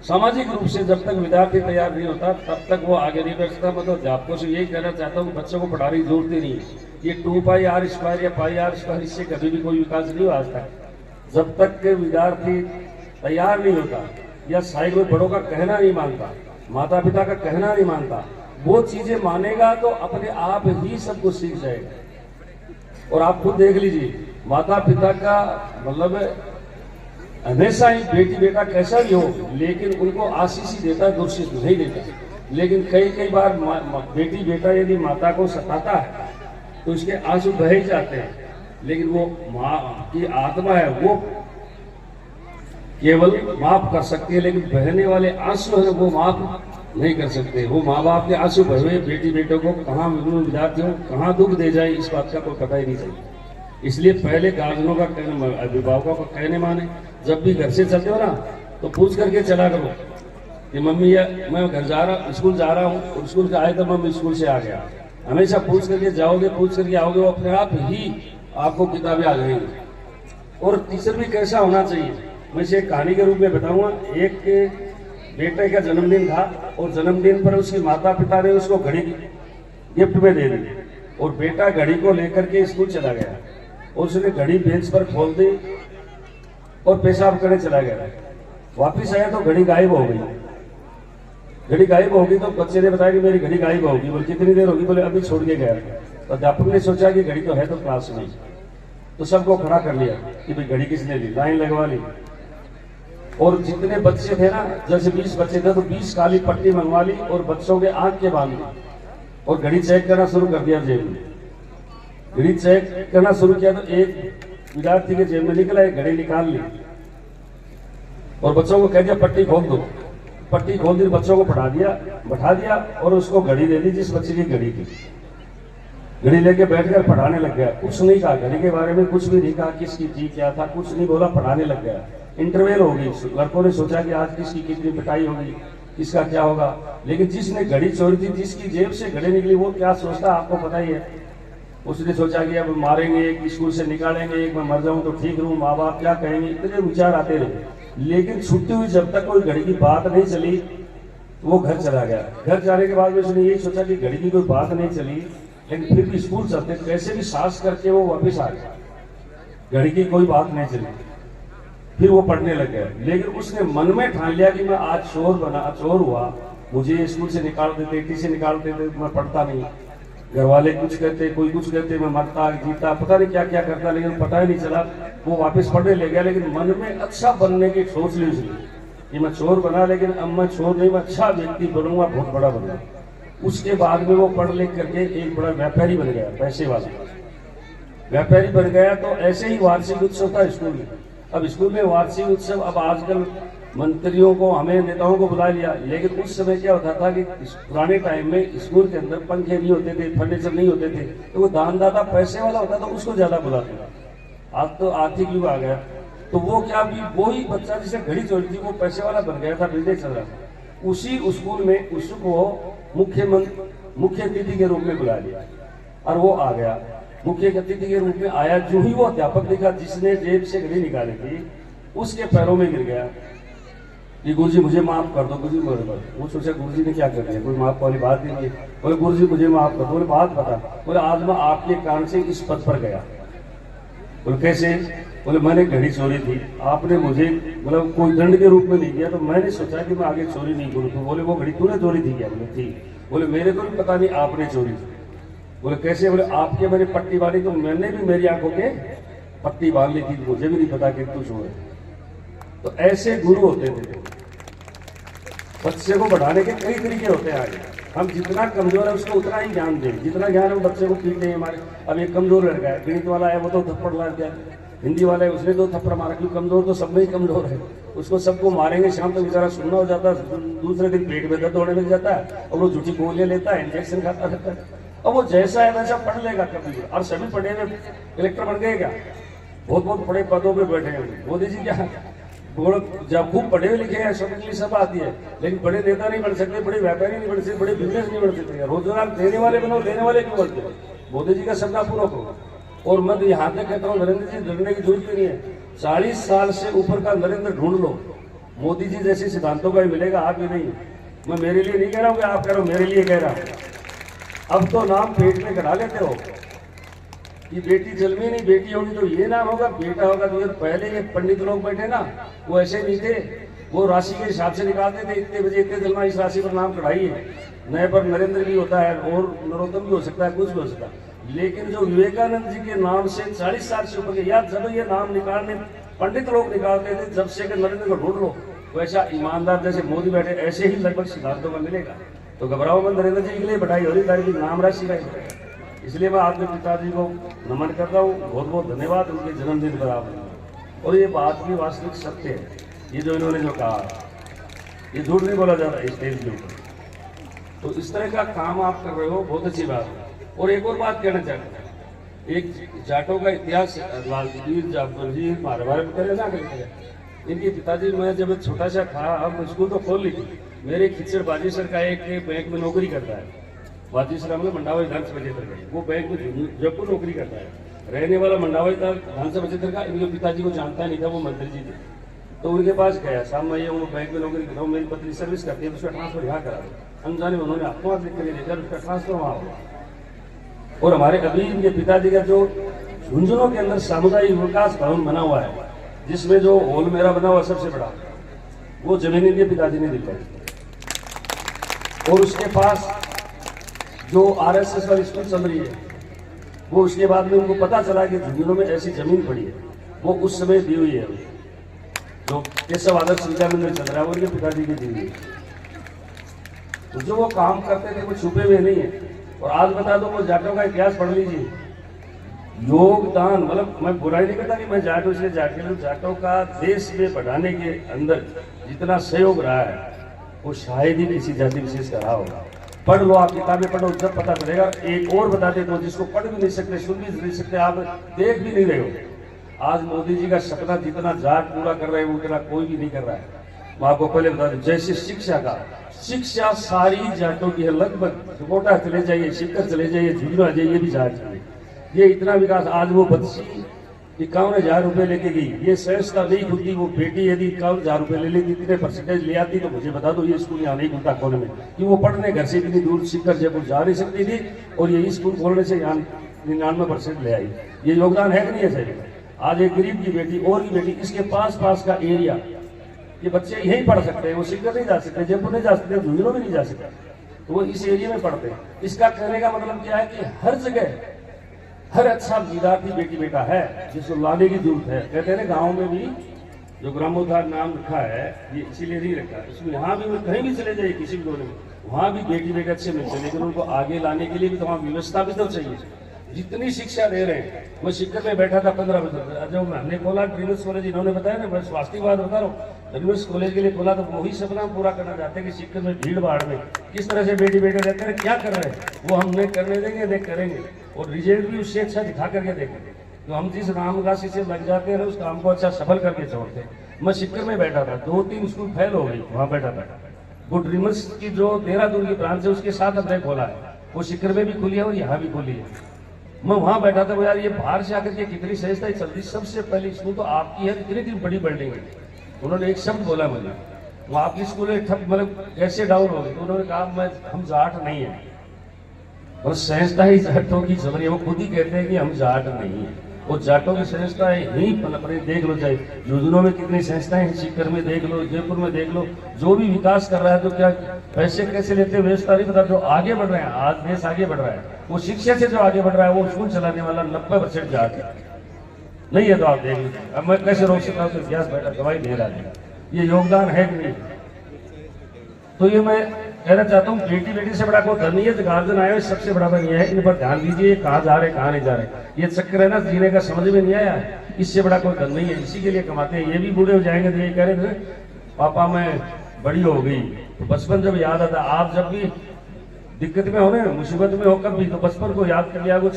सामाजिक रूप से जब तक विद्यार्थी तैयार नहीं होता तब तक वो आगे नहीं बढ़ सकता। मतलब अध्यापकों से यही कहना चाहता हूँ, बच्चों को पढ़ाने की जरूरत ही नहीं है। ये 2πr² या πr² इससे कभी भी कोई विकास नहीं हुआ आज तक। जब तक के विद्यार्थी तैयार नहीं होता या साइड में बड़ों का कहना नहीं मानता, माता पिता का कहना नहीं मानता, वो चीजें मानेगा तो अपने आप ही सब कुछ सीख जाएगा। और आप खुद देख लीजिए, माता पिता का मतलब हमेशा ही बेटी बेटा कैसा भी हो, लेकिन उनको आशीष ही देता है, दुर्शिष नहीं देता। लेकिन कई बार बेटी बेटा यदि माता को सताता है तो उसके आंसू बह ही जाते हैं, लेकिन वो माँ की आत्मा है, वो केवल माफ कर सकती है, लेकिन बहने वाले आंसू है वो माफ नहीं कर सकते। वो माँ बाप के आंसू बहे हुए बेटी बेटों को कहाँ विद्यार्थियों कहाँ दुख दे जाए, इस बात का कोई पता ही नहीं चलता। इसलिए पहले गार्जियनों का कहने, अभिभावकों का कहने माने। जब भी घर से चलते हो ना तो पूछ करके चला करो कि मम्मी मैं घर जा रहा, स्कूल जा रहा हूँ, और स्कूल से आए तो मम्मी स्कूल से आ गया। हमेशा पूछ करके जाओगे, पूछ करके आओगे, वो अपने आप ही आपको किताबें आ जाएंगी। और टीचर भी कैसा होना चाहिए, मैं इसे एक कहानी के रूप में बताऊंगा। एक बेटे का जन्मदिन था और जन्मदिन पर उसके माता पिता ने उसको घड़ी गिफ्ट में दे दी, और बेटा घड़ी को लेकर के स्कूल चला गया और उसने घड़ी बेंच पर खोल दी और पेशाब करने चला गया। वापिस आया तो घड़ी गायब हो गई। घड़ी गायब होगी तो बच्चे ने बताया कि मेरी घड़ी गायब होगी। बोले कितनी देर होगी? बोले अभी छोड़ के गया। तो अध्यापक ने सोचा कि घड़ी तो है तो क्लास में, तो सबको खड़ा कर लिया कि भाई घड़ी किसने ली, लाइन लगवा ली। और जितने बच्चे थे ना, जैसे 20 बच्चे थे तो 20 काली पट्टी मंगवा ली और बच्चों के आंख के बांध ली और घड़ी चेक करना शुरू कर दिया जेब में। घड़ी चेक करना शुरू किया तो एक विद्यार्थी के जेब में निकला, एक घड़ी निकाल ली और बच्चों को कह दिया पट्टी खोल दो। पट्टी खोल दी, बच्चों को बैठा दिया और उसको घड़ी दे दी जिस बच्चे की घड़ी थी। घड़ी लेके बैठकर पढ़ाने लग गया। कुछ नहीं कहा घड़ी के बारे में, कुछ भी नहीं कहा किसकी थी क्या था, कुछ नहीं बोला, पढ़ाने लग गया। इंटरवेल हो गई, लड़कों ने सोचा कि आज किसकी कितनी पिटाई होगी, किसका क्या होगा। लेकिन जिसने घड़ी चोरी थी, जिसकी जेब से घड़ी निकली, वो क्या सोचता आपको पता ही है। उसने सोचा कि अब मारेंगे, एक स्कूल से निकालेंगे, एक मैं मर जाऊं तो ठीक रहूं, माँ बाप क्या कहेंगे, इतने विचार आते रहे। लेकिन छुट्टी हुई, जब तक कोई घड़ी की बात नहीं चली तो वो घर चला गया। घर जाने के बाद में उसने यही सोचा कि घड़ी की कोई बात नहीं चली, लेकिन फिर भी स्कूल चलते कैसे भी सास करके वो वापिस आ गया। घड़ी की कोई बात नहीं चली, फिर वो पढ़ने लग गया। लेकिन उसने मन में ठान लिया कि मैं आज चोर हुआ, मुझे स्कूल से निकाल देते, टी से निकाल देते, मैं पढ़ता नहीं। घर वाले कुछ कहते, कोई कुछ कहते, मैं मरता जीता, पता नहीं क्या क्या करता, लेकिन पता ही नहीं चला। वो वापस पढ़ने ले गया, लेकिन मन में अच्छा बनने की सोच ली उसने कि मैं चोर बना, लेकिन अब मैं चोर नहीं, मैं अच्छा व्यक्ति बनूंगा, बहुत बड़ा बनूंगा। उसके बाद में वो पढ़ लिख करके एक बड़ा व्यापारी बन गया, पैसे वाला व्यापारी बन गया। तो ऐसे ही वार्षिक उत्सव था स्कूल में। अब स्कूल में वार्षिक उत्सव, अब आजकल मंत्रियों को, हमें नेताओं को बुला लिया, लेकिन उस समय क्या होता था कि पुराने टाइम में स्कूल के अंदर पंखे नहीं होते थे, फर्नीचर नहीं होते थे, तो वो दानदाता पैसे वाला होता था, उसको ज्यादा बुलाते थे। आज तो आर्थिक युग आ गया, तो वो क्या भी वही बच्चा जिसे घड़ी चोरी थी वो पैसे वाला बन गया था, बिजनेस चल रहा था। उसी स्कूल में उसको मुख्य अतिथि के रूप में बुला लिया और वो आ गया। मुख्य अतिथि के रूप में आया, जो ही वो अध्यापक दिखा जिसने जेब से घड़ी निकाली थी, उसके पैरों में गिर गया कि गुरुजी मुझे माफ कर दो, गुरुजी मेरे पर। वो सोचा गुरुजी ने क्या कर दिया, कोई माफ वाली बात नहीं है। बोले गुरुजी मुझे माफ कर दो। बोले बात बता। बोले आज मैं आपके कारण से इस पद पर गया। बोले कैसे? बोले मैंने घड़ी चोरी थी, आपने मुझे मतलब कोई दंड के रूप में नहीं दिया, तो मैंने सोचा कि मैं आगे चोरी नहीं करूँ। तो बोले वो घड़ी तूने चोरी थी क्या? बोले थी। बोले मेरे को भी पता नहीं आपने चोरी थी। बोले कैसे? बोले आपके मैंने पट्टी बांधी, तो मैंने भी मेरी आंखों के पट्टी बांध ली थी, मुझे भी नहीं पता कि तू चोर है। तो ऐसे गुरु होते थे। बच्चे को बढ़ाने के कई तरीके होते हैं। आगे हम जितना कमजोर है उसको उतना ही ज्ञान दें, जितना ज्ञान हम बच्चे को पीट दें। हमारे अब एक कमजोर लड़का है, गणित वाला है, वो तो थप्पड़ मार दिया, हिंदी वाला है उसने 2 थप्पड़ मारा, क्यों? कमजोर तो सब में ही कमजोर है। उसको सबको मारेंगे, शाम तक बेचारा सुनना हो जाता है, दूसरे दिन पेट में दर्द होने लग जाता है और वो झूठी गोलियां लेता है, इंजेक्शन खाता रहता है। और वो जैसा है वैसा पढ़ लेगा कभी। और सभी पढ़े हुए कलेक्टर बन गए क्या? बहुत बड़े पदों पर बैठे हैं। मोदी जी क्या जब खूब पढ़े लिखे हैं, सब इंग्लिश सब आती है, लेकिन बड़े नेता नहीं बन सकते, बड़े व्यापारी नहीं बन सकते, बड़े बिजनेस नहीं बन सकते। रोजगार देने वाले बनो, लेने वाले क्यों बनते हो? मोदी जी का सपना पूरा होगा। और मैं तो यहाँ तक कहता हूँ, नरेंद्र जी डरने की जरूरत नहीं है। 40 साल से ऊपर का नरेंद्र ढूंढ लो, मोदी जी जैसे सिद्धांतों का ही मिलेगा, आप ही नहीं। मैं मेरे लिए नहीं कह रहा हूँ कि आप कह रहे हो, मेरे लिए कह रहा हूँ। अब तो नाम पेट में करा लेते हो कि बेटी जन्मी नहीं, बेटी होगी तो ये नाम होगा, बेटा होगा तो ये। पहले ये पंडित लोग बैठे ना, वो ऐसे नहीं थे, वो राशि के हिसाब से निकालते थे, इतने बजे इतने जन्मा, इस राशि पर नाम कढ़ाई है। नए पर नरेंद्र भी होता है और नरोत्तम भी हो सकता है, कुछ भी हो सकता है। लेकिन जो विवेकानंद जी के नाम से 40 साल से ऊपर के, या जब ये नाम निकालने पंडित लोग निकालते थे, जब से नरेंद्र को ढूंढ लो, वैसा ईमानदार जैसे मोदी बैठे, ऐसे ही लगभग सिद्धांतों में मिलेगा। तो घबराओ मत, नरेंद्र जी के लिए बढ़ाई हो रही तारीख नाम राशि रहे। इसलिए मैं आपके पिताजी को नमन करता हूँ, बहुत बहुत धन्यवाद उनके जन्मदिन पर आप। और ये बात भी वास्तविक सत्य है, ये जो इन्होंने जो कहा, ये झूठ नहीं बोला जाता स्टेज के ऊपर। तो इस तरह का काम आप कर रहे हो, बहुत अच्छी बात है। और एक और बात कहना चाहता हूँ, एक जाटों का इतिहास लालवीर जाफर जी मारवाड़ में करे ना करते, इनके पिताजी, मैं जब छोटा सा था, हम स्कूल तो खोल ली थी, मेरे खिचड़ बाजी सर का एक बैंक में नौकरी करता है, बाजी सर मतलब मंडावा विधानसभा क्षेत्र का, वो बैंक में जयपुर नौकरी करता है, रहने वाला मंडावा विधानसभा क्षेत्र का। इनके पिताजी को जानता नहीं था, वो मंत्री जी थे। तो उनके पास गया, शाम में ये बैंक में नौकरी कर रहा हूँ, मेरी पत्नी सर्विस करती है, उसका ट्रांसफर यहाँ करा दो। अनजाने में उन्होंने अखबार लिख कर देखा, उसका ट्रांसफर वहाँ हुआ। और हमारे अभी इनके पिताजी का जो झुंझुनों के अंदर सामुदायिक विकास भवन बना हुआ है, जिसमें जो हॉल मेरा बना हुआ सबसे बड़ा, वो जमीन इनके पिताजी ने दिलवाई। और उसके पास जो RSS वाली स्कूल चल रही है, वो उसके बाद में उनको पता चला कि झुंझुनों में ऐसी जमीन पड़ी है, वो उस समय दी हुई है, जो केशव आदर्श विद्या मंदिर चल रहा है, वो उनके पिताजी की दी हुई है। तो जो वो काम करते थे वो छुपे हुए नहीं है। और आज बता दो, वो जाटों का इतिहास पढ़ लीजिए, योगदान, मतलब मैं बुराई नहीं करता कि मैं जाटों से जाटों का देश में बढ़ाने के अंदर जितना सहयोग रहा है, वो शायद ही किसी जाति विशेष का रहा होगा। पढ़ लो, आप किताबें पढ़ो, जब पता चलेगा। एक और बता देता हूँ, जिसको पढ़ भी नहीं सकते, सुन भी नहीं सकते, आप देख भी नहीं रहे हो, आज मोदी जी का सपना जितना जाट पूरा कर रहे हैं, उतना कोई भी नहीं कर रहा है। मैं आपको पहले बता दूं, जैसे शिक्षा सारी जाटों की है, लगभग। कोटा चले जाइए, शिकर चले जाइए, झुंझुनू आ जाइए, ये भी जाट है। ये इतना विकास, आज वो बच्ची 51,000 रुपए लेके गई, ये संस्था नहीं खुलती, वो बेटी यदि 51,000 रुपए ले लेती, कितने परसेंटेज ले आती, तो मुझे बता दो ये स्कूल यहाँ नहीं खुलता कोने में, कि वो पढ़ने घर से इतनी दूर शिकर जयपुर जा नहीं सकती थी, और ये स्कूल खोलने से यहाँ 99% ले आई। ये योगदान है कि नहीं है सही? आज एक गरीब की बेटी और की बेटी, इसके पास का एरिया, ये बच्चे यहीं पढ़ सकते हैं, वो शिकर नहीं जा सकते, जयपुर नहीं जा सकते, झुंझुनू में नहीं जा सकते, तो वो इस एरिया में पढ़ते हैं। इसका कहने का मतलब क्या है कि हर जगह हर अच्छा विद्यार्थी बेटी बेटा है, जिसको लाने की जरूरत है। कहते हैं ना, गाँव में भी जो ग्रामोद्धार नाम रखा है, ये इसीलिए नहीं रखा, इसमें यहाँ भी वो कहीं भी चले जाइए किसी भी कोने में, वहाँ भी बेटी बेटे अच्छे मिलते हैं, लेकिन उनको आगे लाने के लिए भी तो वहाँ व्यवस्था भी तो चाहिए। जितनी शिक्षा दे रहे हैं, मैं शिक्षक में बैठा था 15 बजे, जब हमने खोला ड्रीमर्स कॉलेज, इन्होंने बताया ना, मैं स्वास्थ्य बात बता रहा हूँ, ड्रीमर्स कॉलेज के लिए खोला, तो वही सपना पूरा करना चाहते हैं कि शिक्षक में भीड़ भाड़ में किस तरह से बेटी बेटे रहते हैं, क्या कर रहे हैं, वो हम नहीं करने देंगे, नहीं करेंगे, और रिजल्ट भी उससे अच्छा दिखा करके देखेंगे। तो हम जिस रामगासी से लग जाते हैं, उस काम को अच्छा सफल करके छोड़ते हैं। मैं शिक्षक में बैठा था, 2-3 स्कूल फेल हो गई, वहाँ बैठा था। वो ड्रीमर्स की जो देहरादून की ब्रांच है, उसके साथ हमने खोला है, वो शिकर में भी खुली है और यहाँ भी खुली है। मैं वहां बैठा था, यार ये बाहर से आकर के कितनी संस्था चलती, सबसे पहली स्कूल तो आपकी है, इतनी बड़ी बिल्डिंग है। उन्होंने एक शब्द बोला मुझे, वो आपकी स्कूल है, मतलब कैसे डाउन हो गई, तो उन्होंने कहा हम जाट नहीं है, बस संस्था ही जाटों की चल रही है। वो खुद ही कहते हैं कि हम जाट नहीं है, वो जाटों की संस्थाएं ही पनप रही। देख लो, चाहे झुंझुनू में कितनी संस्थाएं हैं, सीकर में देख लो, जयपुर में देख लो, जो भी विकास कर रहा है, तो क्या पैसे कैसे लेते हैं व्यवस्था नहीं पता, जो आगे बढ़ रहे हैं, आज देश आगे बढ़ रहा है, वो शिक्षा से जो आगे बढ़ रहा है, वो स्कूल चलाने वाला 90% जाट है। नहीं है तो आप देख लीजिए, अब मैं कैसे रोक सकता हूँ, तो इतिहास बैठा गवाही दे रहा है, ये योगदान है कि नहीं। तो ये मैं कहना चाहता हूँ, बेटी बेटी से बड़ा कोई धन नहीं है, जो गार्जियन आया है सबसे बड़ा धन ये है, इन पर ध्यान दीजिए, कहाँ जा रहे कहाँ नहीं जा रहे, ये चक्कर है ना, जीने का समझ में नहीं आया, इससे बड़ा कोई धन नहीं है, इसी के लिए कमाते हैं। ये भी बूढ़े हो जाएंगे तो ये कह रहे थे पापा मैं बड़ी हो गई, तो बचपन जब याद आता, आप जब भी दिक्कत में हो ना, मुसीबत में हो कभी, तो बचपन को याद कर लिया, वो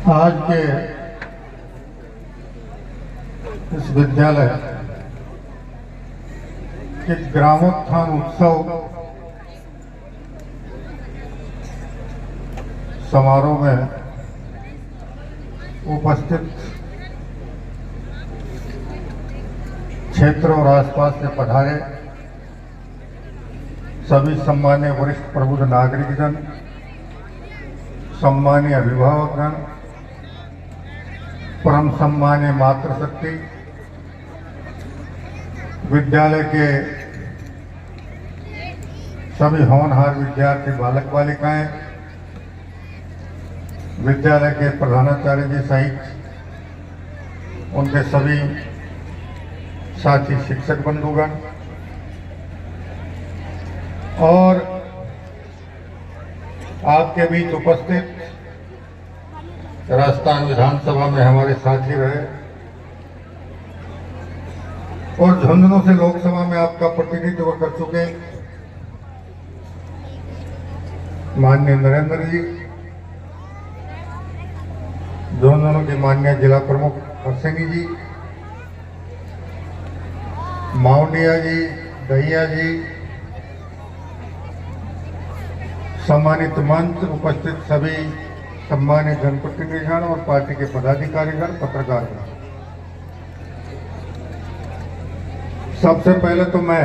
आज के इस विद्यालय के ग्रामोत्थान उत्सव समारोह में उपस्थित क्षेत्र और आसपास से पधारे सभी सम्मान्य वरिष्ठ प्रबुद्ध नागरिकगण, सम्मान्य अभिभावकगण, परम सम्मान्य मातृशक्ति, विद्यालय के सभी होनहार विद्यार्थी बालक बालिकाएं, विद्यालय के प्रधानाचार्य जी सहित उनके सभी साथी शिक्षक बंधुगण और आपके बीच उपस्थित राजस्थान विधानसभा में हमारे साथी रहे और झुंझुनू से लोकसभा में आपका प्रतिनिधित्व कर चुके माननीय नरेंद्र जी, झुंझुनू के माननीय जिला प्रमुख हरसिंह जी, माउंडिया जी, दहिया जी, सम्मानित मंच उपस्थित सभी सम्मानित जनप्रतिनिधिगण और पार्टी के पदाधिकारीगण, पत्रकारगण। सबसे पहले तो मैं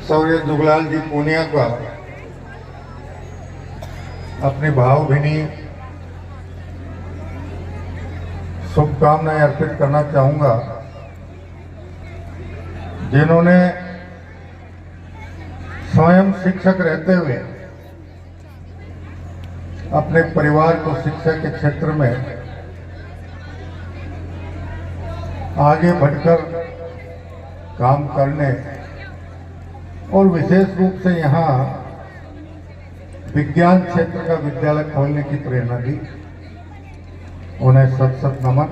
स्वर्गीय जुगलाल जी पूनिया का अपनी भावभीनी शुभकामनाएं अर्पित करना चाहूंगा, जिन्होंने स्वयं शिक्षक रहते हुए अपने परिवार को शिक्षा के क्षेत्र में आगे बढ़कर काम करने और विशेष रूप से यहाँ विज्ञान क्षेत्र का विद्यालय खोलने की प्रेरणा दी। उन्हें सत सत नमन।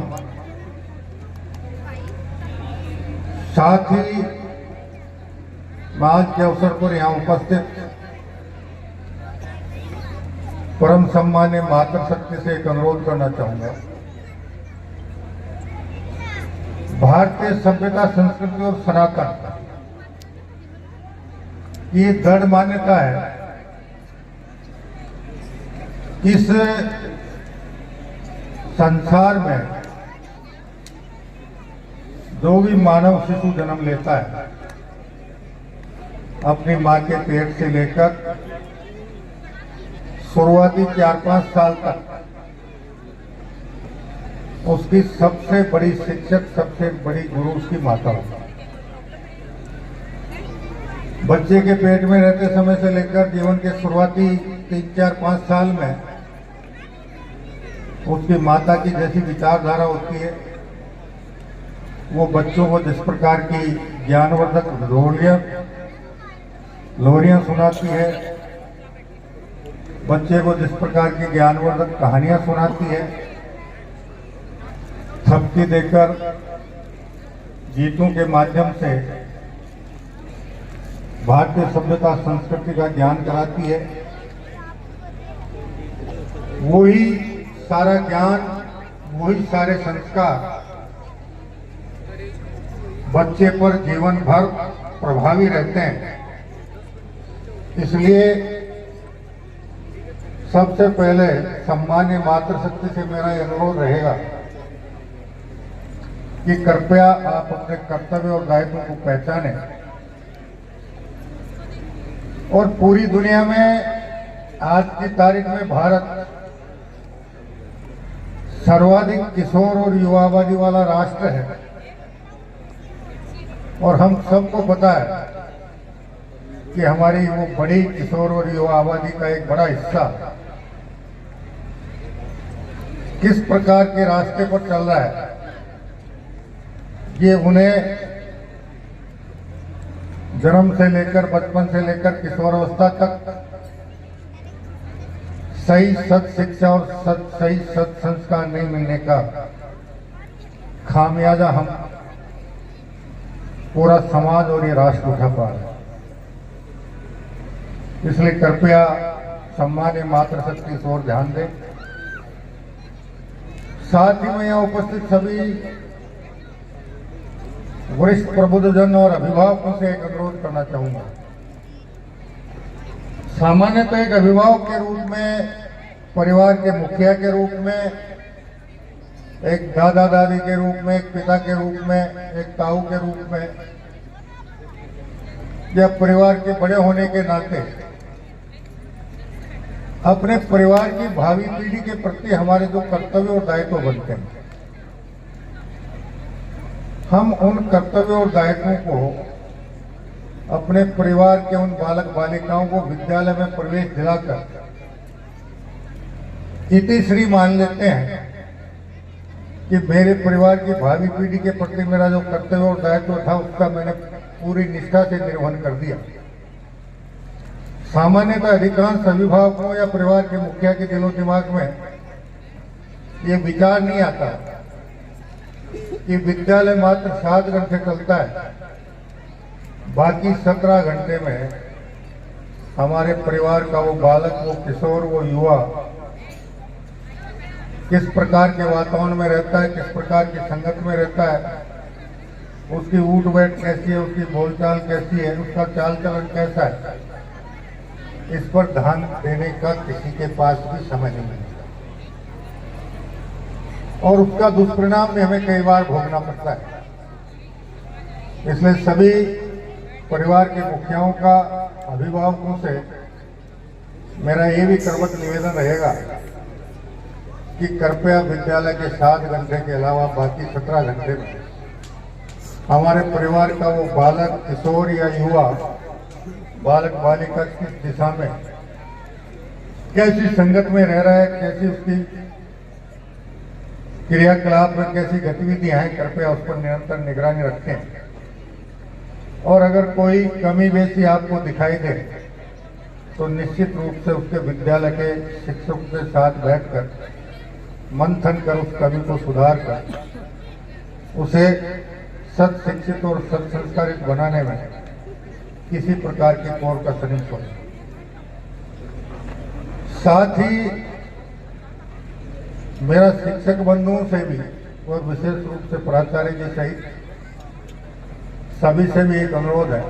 साथ ही आज के अवसर पर यहाँ उपस्थित परम सम्मान्य मातृशक्ति से एक अनुरोध करना चाहूंगा। भारतीय सभ्यता, संस्कृति और सनातन की दृढ़ मान्यता है कि इस संसार में जो भी मानव शिशु जन्म लेता है, अपनी मां के पेट से लेकर शुरुआती 4-5 साल तक उसकी सबसे बड़ी शिक्षक, सबसे बड़ी गुरु उसकी माता होती है। बच्चे के पेट में रहते समय से लेकर जीवन के शुरुआती 3-4-5 साल में उसकी माता की जैसी विचारधारा होती है, वो बच्चों को जिस प्रकार की ज्ञानवर्धक लोरियां सुनाती है, बच्चे को जिस प्रकार की ज्ञानवर्धक कहानियां सुनाती है, थपकी देकर गीतों के माध्यम से भारतीय सभ्यता संस्कृति का ज्ञान कराती है, वही सारा ज्ञान, वही सारे संस्कार बच्चे पर जीवन भर प्रभावी रहते हैं। इसलिए सबसे पहले सम्मान्य मातृशक्ति से मेरा यह अनुरोध रहेगा कि कृपया आप अपने कर्तव्य और दायित्व को पहचानें और पूरी दुनिया में आज की तारीख में भारत सर्वाधिक किशोर और युवावादी वाला राष्ट्र है और हम सबको पता है कि हमारी वो बड़ी किशोर और युवा आबादी का एक बड़ा हिस्सा किस प्रकार के रास्ते पर चल रहा है, ये उन्हें जन्म से लेकर, बचपन से लेकर किशोरावस्था तक सही सत शिक्षा और सही सत संस्कार नहीं मिलने का खामियाजा हम पूरा समाज और ये राष्ट्र उठा पा रहे हैं। इसलिए कृपया सम्मान्य मातृशक्ति इस ओर ध्यान दें। साथ ही मैं यहाँ उपस्थित सभी वरिष्ठ प्रबुद्धजन और अभिभावकों से एक अनुरोध करना चाहूंगा। सामान्यतः एक अभिभावक के रूप में, परिवार के मुखिया के रूप में, एक दादा दादी के रूप में, एक पिता के रूप में, एक ताऊ के रूप में, या परिवार के बड़े होने के नाते अपने परिवार की भावी पीढ़ी के प्रति हमारे जो कर्तव्य और दायित्व बनते हैं, हम उन कर्तव्य और दायित्वों को अपने परिवार के उन बालक बालिकाओं को विद्यालय में प्रवेश दिलाकर इतिश्री मान लेते हैं कि मेरे परिवार की भावी पीढ़ी के प्रति मेरा जो कर्तव्य और दायित्व था उसका मैंने पूरी निष्ठा से निर्वहन कर दिया। सामान्यतः अधिकांश अभिभावकों या परिवार के मुखिया के दिलो दिमाग में ये विचार नहीं आता कि विद्यालय मात्र 7 घंटे चलता है, बाकी 17 घंटे में हमारे परिवार का वो बालक, वो किशोर, वो युवा किस प्रकार के वातावरण में रहता है, किस प्रकार की संगत में रहता है, उसकी उठ बैठ कैसी है, उसकी बोलचाल कैसी है, उसका चाल चलन कैसा है, इस पर ध्यान देने का किसी के पास भी समय नहीं मिलता और उसका दुष्परिणाम भी हमें कई बार भोगना पड़ता है। इसलिए सभी परिवार के मुखियाओं का, अभिभावकों से मेरा ये भी करवत निवेदन रहेगा कि कृपया विद्यालय के 7 घंटे के अलावा बाकी 17 घंटे में हमारे परिवार का वो बालक, किशोर या युवा, बालक बालिका किस दिशा में, कैसी संगत में रह रहा है, कैसी उसकी क्रियाकलाप में कैसी गतिविधियां हैं, कृपया उस पर निरंतर निगरानी रखें। और अगर कोई कमी बेसी आपको दिखाई दे तो निश्चित रूप से उसके विद्यालय के शिक्षकों के साथ बैठकर मंथन कर उस कमी को सुधार कर उसे सत शिक्षित और सत संस्कारित बनाने में किसी प्रकार की कोर कसर नहीं छोड़े। साथ ही मेरा शिक्षक बंधुओं से भी और विशेष रूप से प्राचार्य जी सहित सभी से भी एक अनुरोध है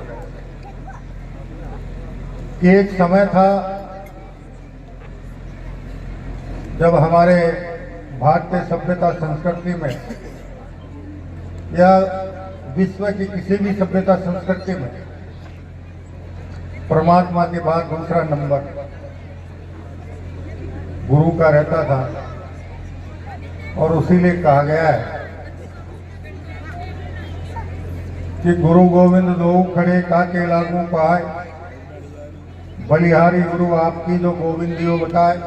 कि एक समय था जब हमारे भारतीय सभ्यता संस्कृति में या विश्व की किसी भी सभ्यता संस्कृति में परमात्मा के बाद दूसरा नंबर गुरु का रहता था और उसीलिए कहा गया है कि गुरु गोविंद दो खड़े काके लागू पाए, बलिहारी गुरु आपकी जो गोविंदियो बताए।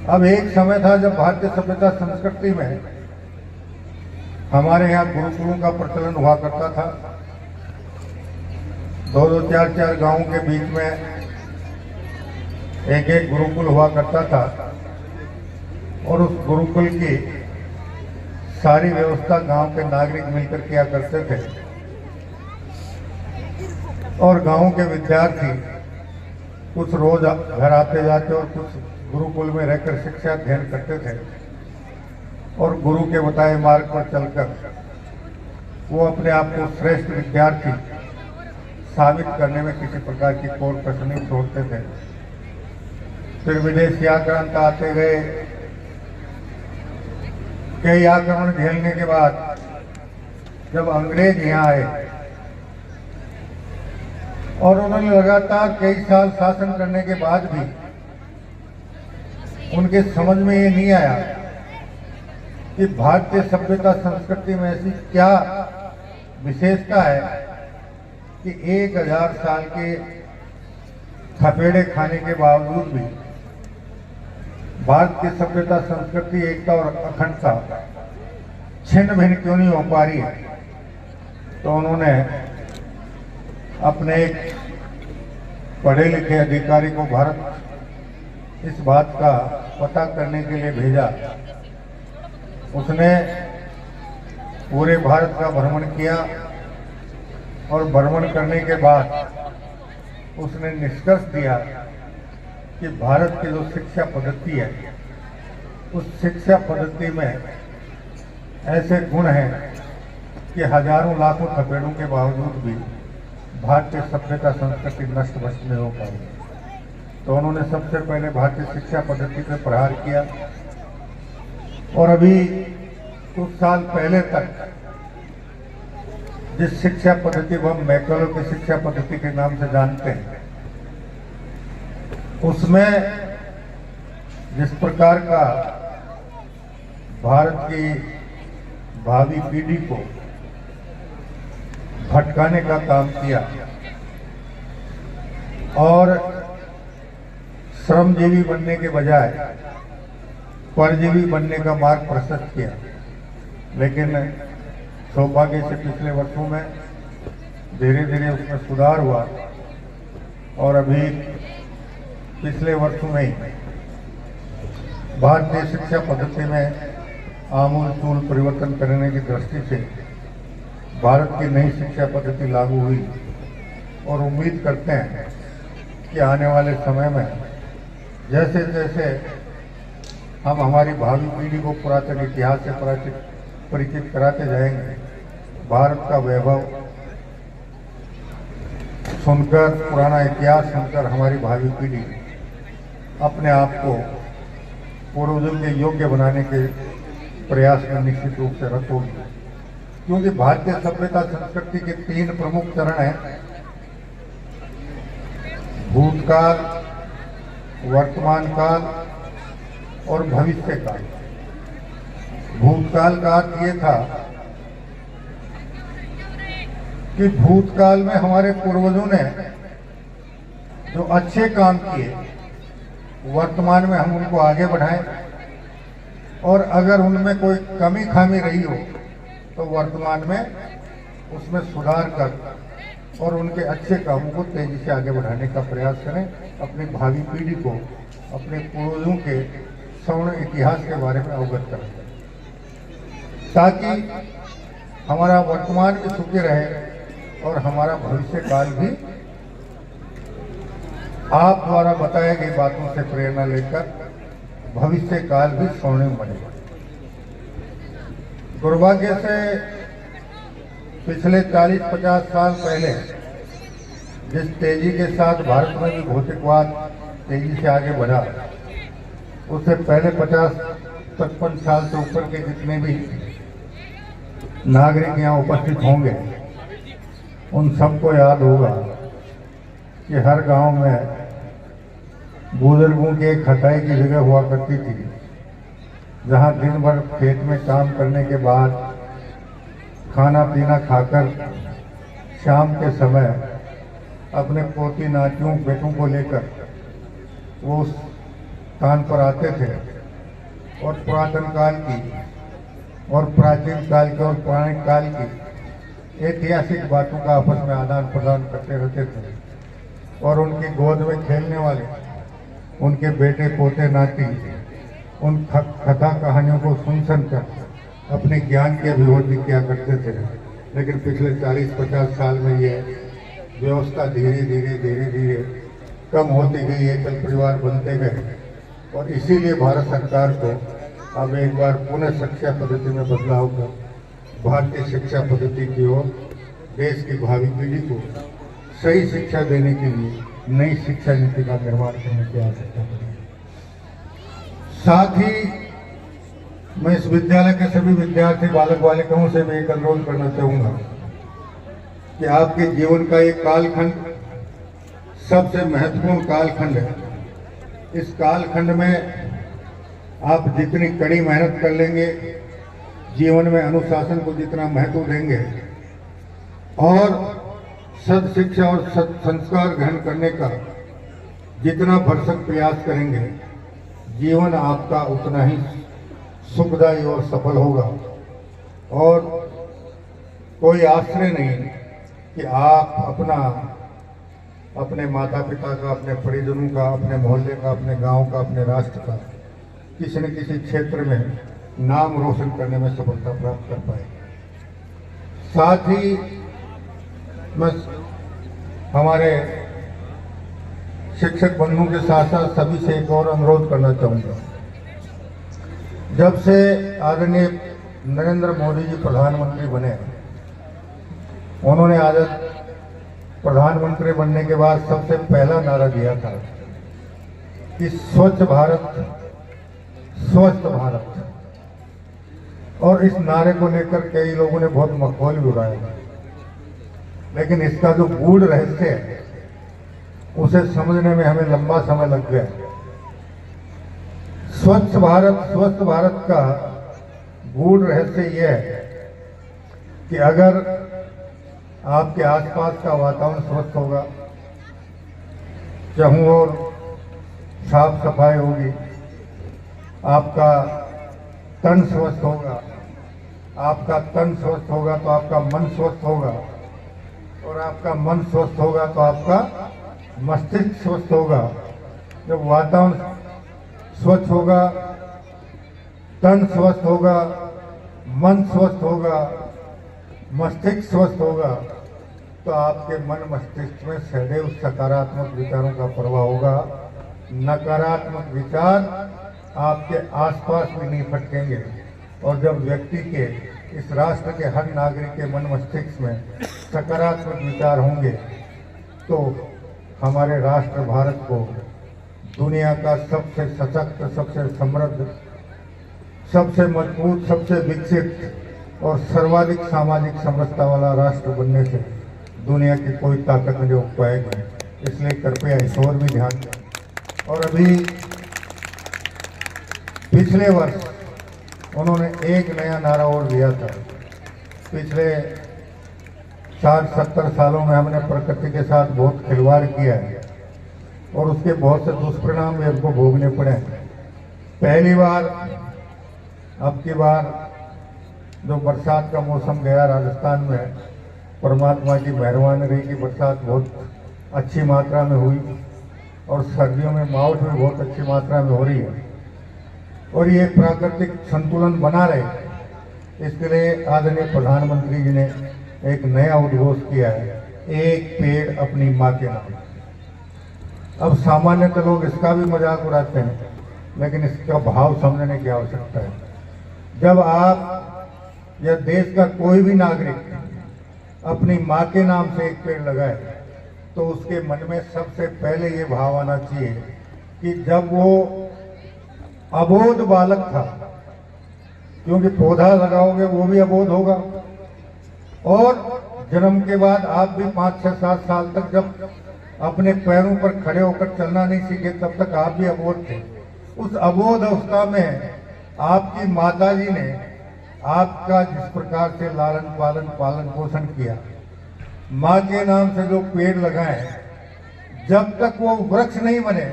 अब एक समय था जब भारतीय सभ्यता संस्कृति में हमारे यहाँ गुरुकुलों का प्रचलन हुआ करता था। 2-2, 4-4 गांवों के बीच में एक गुरुकुल हुआ करता था और उस गुरुकुल की सारी व्यवस्था गांव के नागरिक मिलकर किया करते थे और गांव के विद्यार्थी कुछ रोज घर आते जाते और कुछ गुरुकुल में रहकर शिक्षा अध्ययन करते थे और गुरु के बताए मार्ग पर चलकर वो अपने आप को श्रेष्ठ विद्यार्थी साबित करने में किसी प्रकार की कोर कसर नहीं छोड़ते थे। फिर विदेशी आक्रांत आते गए, कई आक्रमण झेलने के बाद जब अंग्रेज यहाँ आए और उन्होंने लगातार कई साल शासन करने के बाद भी उनके समझ में ये नहीं आया कि भारतीय सभ्यता संस्कृति में ऐसी क्या विशेषता है कि 1000 साल के थपेड़े खाने के बावजूद भी भारत की सभ्यता संस्कृति एकता और अखंडता छिन्न भिन्न क्यों नहीं हो पा रही है। तो उन्होंने अपने एक पढ़े लिखे अधिकारी को भारत इस बात का पता करने के लिए भेजा। उसने पूरे भारत का भ्रमण किया और भ्रमण करने के बाद उसने निष्कर्ष दिया कि भारत की जो शिक्षा पद्धति है उस शिक्षा पद्धति में ऐसे गुण हैं कि हजारों लाखों थपेड़ों के बावजूद भी भारतीय सभ्यता संस्कृति नष्ट भ्रष्ट नहीं हो पाई। तो उन्होंने सबसे पहले भारतीय शिक्षा पद्धति पर प्रहार किया और अभी कुछ साल पहले तक जिस शिक्षा पद्धति को हम मैकलो की शिक्षा पद्धति के नाम से जानते हैं, उसमें जिस प्रकार का भारत की भावी पीढ़ी को भटकाने का काम किया और श्रमजीवी बनने के बजाय परजीवी बनने का मार्ग प्रशस्त किया। लेकिन सौभाग्य से पिछले वर्षों में धीरे धीरे उसमें सुधार हुआ और अभी पिछले वर्षों में ही भारतीय शिक्षा पद्धति में आमूल परिवर्तन करने की दृष्टि से भारत की नई शिक्षा पद्धति लागू हुई और उम्मीद करते हैं कि आने वाले समय में जैसे जैसे हम हमारी भावी पीढ़ी को पुरातन इतिहास से परिचित कराते जाएंगे, भारत का वैभव सुनकर, पुराना इतिहास सुनकर हमारी भावी पीढ़ी अपने आप को पूर्वजों के योग्य बनाने के प्रयास में निश्चित रूप से रत होगी। क्योंकि भारतीय सभ्यता संस्कृति के 3 प्रमुख चरण हैं: भूतकाल, वर्तमान काल और भविष्य काल। भूतकाल का अर्थ ये था कि भूतकाल में हमारे पूर्वजों ने जो अच्छे काम किए, वर्तमान में हम उनको आगे बढ़ाएं और अगर उनमें कोई कमी खामी रही हो तो वर्तमान में उसमें सुधार कर और उनके अच्छे कामों को तेजी से आगे बढ़ाने का प्रयास करें। अपनी भावी पीढ़ी को अपने पूर्वजों के स्वर्ण इतिहास के बारे में अवगत करें ताकि हमारा वर्तमान भी सुखी रहे और हमारा भविष्य काल भी आप द्वारा बताई गई बातों से प्रेरणा लेकर भविष्य काल भी स्वर्णिम बनेगा। दुर्भाग्य से पिछले 40-50 साल पहले जिस तेजी के साथ भारत में भी भौतिकवाद तेजी से आगे बढ़ा, उससे पहले 50-55 साल से ऊपर के जितने भी नागरिक यहाँ उपस्थित होंगे उन सबको याद होगा कि हर गांव में बुजुर्गों के खटाई की जगह हुआ करती थी, जहां दिन भर खेत में काम करने के बाद खाना पीना खाकर शाम के समय अपने पोती नातियों बेटों को लेकर वो उस स्थान पर आते थे और पुरातन काल की और प्राचीन काल की और पौराणिक काल की ऐतिहासिक बातों का आपस में आदान प्रदान करते रहते थे और उनकी गोद में खेलने वाले उनके बेटे पोते नाती उन कथा कहानियों को सुन कर अपने ज्ञान की अभिव्यक्ति किया करते थे। लेकिन पिछले 40-50 साल में ये व्यवस्था धीरे धीरे कम होती गई, एकल परिवार बनते गए और इसीलिए भारत सरकार को अब एक बार पुनः शिक्षा पद्धति में बदलाव कर भारतीय शिक्षा पद्धति की ओर देश की भावी पीढ़ी को सही शिक्षा देने के लिए नई शिक्षा नीति का निर्माण करने की आवश्यकता पड़ी। साथ ही मैं इस विद्यालय के सभी विद्यार्थी बालक बालिकाओं से भी एक अनुरोध करना चाहूंगा कि आपके जीवन का एक कालखंड सबसे महत्वपूर्ण कालखंड है। इस कालखंड में आप जितनी कड़ी मेहनत कर लेंगे, जीवन में अनुशासन को जितना महत्व देंगे और सद शिक्षा और सद संस्कार ग्रहण करने का जितना भरसक प्रयास करेंगे, जीवन आपका उतना ही सुखदायी और सफल होगा। और कोई आश्रय नहीं कि आप अपने माता पिता का, अपने परिजनों का, अपने मोहल्ले का, अपने गांव का, अपने राष्ट्र का किसी न किसी क्षेत्र में नाम रोशन करने में सफलता प्राप्त कर पाए। साथ ही मैं हमारे शिक्षक बंधुओं के साथ साथ सभी से एक और अनुरोध करना चाहूँगा। जब से आदरणीय नरेंद्र मोदी जी प्रधानमंत्री बने, उन्होंने आज प्रधानमंत्री बनने के बाद सबसे पहला नारा दिया था कि स्वच्छ भारत स्वस्थ भारत, और इस नारे को लेकर कई लोगों ने बहुत मखौल भी उड़ाया, लेकिन इसका जो गूढ़ रहस्य है उसे समझने में हमें लंबा समय लग गया। स्वच्छ भारत स्वस्थ भारत का गूढ़ रहस्य यह है कि अगर आपके आसपास का वातावरण स्वस्थ होगा, चाहूँ और साफ सफाई होगी, आपका तन स्वस्थ होगा, आपका तन स्वस्थ होगा तो आपका मन स्वस्थ होगा, और आपका मन स्वस्थ होगा तो आपका मस्तिष्क स्वस्थ होगा। जब वातावरण स्वच्छ होगा, तन स्वस्थ होगा, मन स्वस्थ होगा, मस्तिष्क स्वस्थ होगा, तो आपके मन मस्तिष्क में सदैव सकारात्मक विचारों का प्रवाह होगा। नकारात्मक विचार आपके आसपास भी नहीं फटकेंगे। और जब व्यक्ति के, इस राष्ट्र के हर नागरिक के मन मस्तिष्क में सकारात्मक विचार होंगे तो हमारे राष्ट्र भारत को दुनिया का सबसे सशक्त, सबसे समृद्ध, सबसे मजबूत, सबसे विकसित और सर्वाधिक सामाजिक समरसता वाला राष्ट्र बनने से दुनिया की कोई ताकत नहीं रोक पाएगी। इसलिए कृपया इस ओर भी ध्यान दें। और अभी पिछले वर्ष उन्होंने एक नया नारा और दिया था। पिछले 60-70 सालों में हमने प्रकृति के साथ बहुत खिलवाड़ किया है और उसके बहुत से दुष्परिणाम भी हमको भोगने पड़े। पहली बार, अब की बार जो बरसात का मौसम गया राजस्थान में, परमात्मा की मेहरबानी रही कि बरसात बहुत अच्छी मात्रा में हुई और सर्दियों में मावठ भी बहुत अच्छी मात्रा में हो रही है। और ये प्राकृतिक संतुलन बना रहे, इसके लिए आदरणीय प्रधानमंत्री जी ने एक नया उद्घोष किया है, एक पेड़ अपनी माँ के नाम। अब सामान्यतः लोग इसका भी मजाक उड़ाते हैं, लेकिन इसका भाव समझने की आवश्यकता है। जब आप या देश का कोई भी नागरिक अपनी माँ के नाम से एक पेड़ लगाए तो उसके मन में सबसे पहले ये भाव आना चाहिए कि जब वो अबोध बालक था, क्योंकि पौधा लगाओगे वो भी अबोध होगा, और जन्म के बाद आप भी 5-6-7 साल तक जब अपने पैरों पर खड़े होकर चलना नहीं सीखे तब तक आप भी अबोध थे। उस अबोध अवस्था में आपकी माताजी ने आपका जिस प्रकार से लालन पालन पोषण किया, माँ के नाम से जो पेड़ लगाए, जब तक वो वृक्ष नहीं बने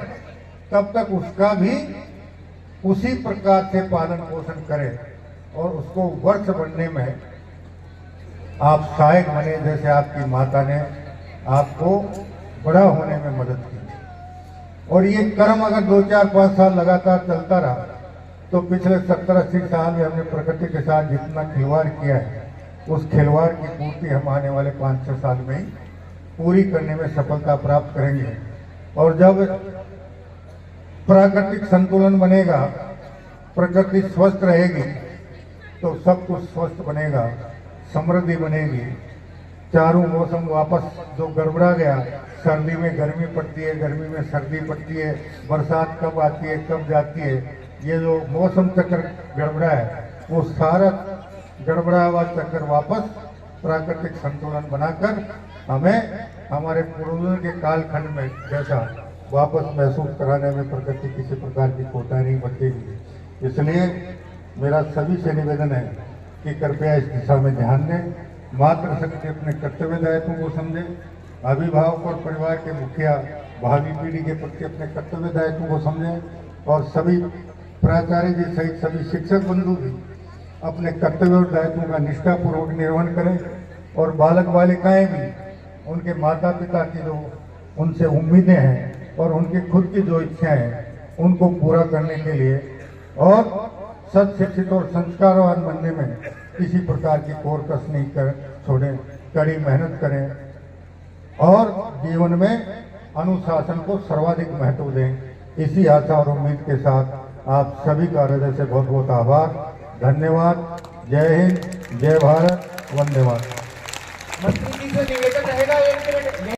तब तक उसका भी उसी प्रकार से पालन पोषण करें और उसको वृक्ष बनने में आप सहायक बने, जैसे आपकी माता ने आपको बड़ा होने में मदद की। और ये कर्म अगर 2-4-5 साल लगातार चलता रहा तो पिछले 70-80 साल में हमने प्रकृति के साथ जितना खिलवाड़ किया है, उस खिलवाड़ की पूर्ति हम आने वाले 5-6 साल में ही पूरी करने में सफलता प्राप्त करेंगे। और जब प्राकृतिक संतुलन बनेगा, प्रकृति स्वस्थ रहेगी तो सब कुछ स्वस्थ बनेगा, समृद्धि बनेगी। चारों मौसम वापस जो गड़बड़ा गया, सर्दी में गर्मी पड़ती है, गर्मी में सर्दी पड़ती है, बरसात कब आती है कब जाती है, ये जो मौसम चक्र गड़बड़ा है वो सारा गड़बड़ा हुआ चक्कर वापस प्राकृतिक संतुलन बनाकर हमें हमारे पूर्वजों के कालखंड में जैसा वापस महसूस कराने में प्रकृति किसी प्रकार की कोताही नहीं बरतेगी। इसलिए मेरा सभी से निवेदन है कि कृपया इस दिशा में ध्यान दें, मातृशक्ति अपने कर्तव्य दायित्वों को समझे, अभिभावक और परिवार के मुखिया भावी पीढ़ी के प्रति अपने कर्तव्य दायित्वों को समझें, और सभी प्राचार्य जी सहित सभी शिक्षक बंधु भी अपने कर्तव्य और दायित्वों का निष्ठापूर्वक निर्वहन करें, और बालक बालिकाएं भी उनके माता पिता की जो उनसे उम्मीदें हैं और उनकी खुद की जो इच्छाएं हैं उनको पूरा करने के लिए और सत शिक्षित और संस्कारवान बनने में किसी प्रकार की कोर कस नहीं कर छोड़ें, कड़ी मेहनत करें और जीवन में अनुशासन को सर्वाधिक महत्व दें। इसी आशा और उम्मीद के साथ आप सभी का हृदय से बहुत बहुत आभार, धन्यवाद। जय हिंद, जय भारत, वंदे मातरम। मंत्री जी से निवेदन रहेगा 1 मिनट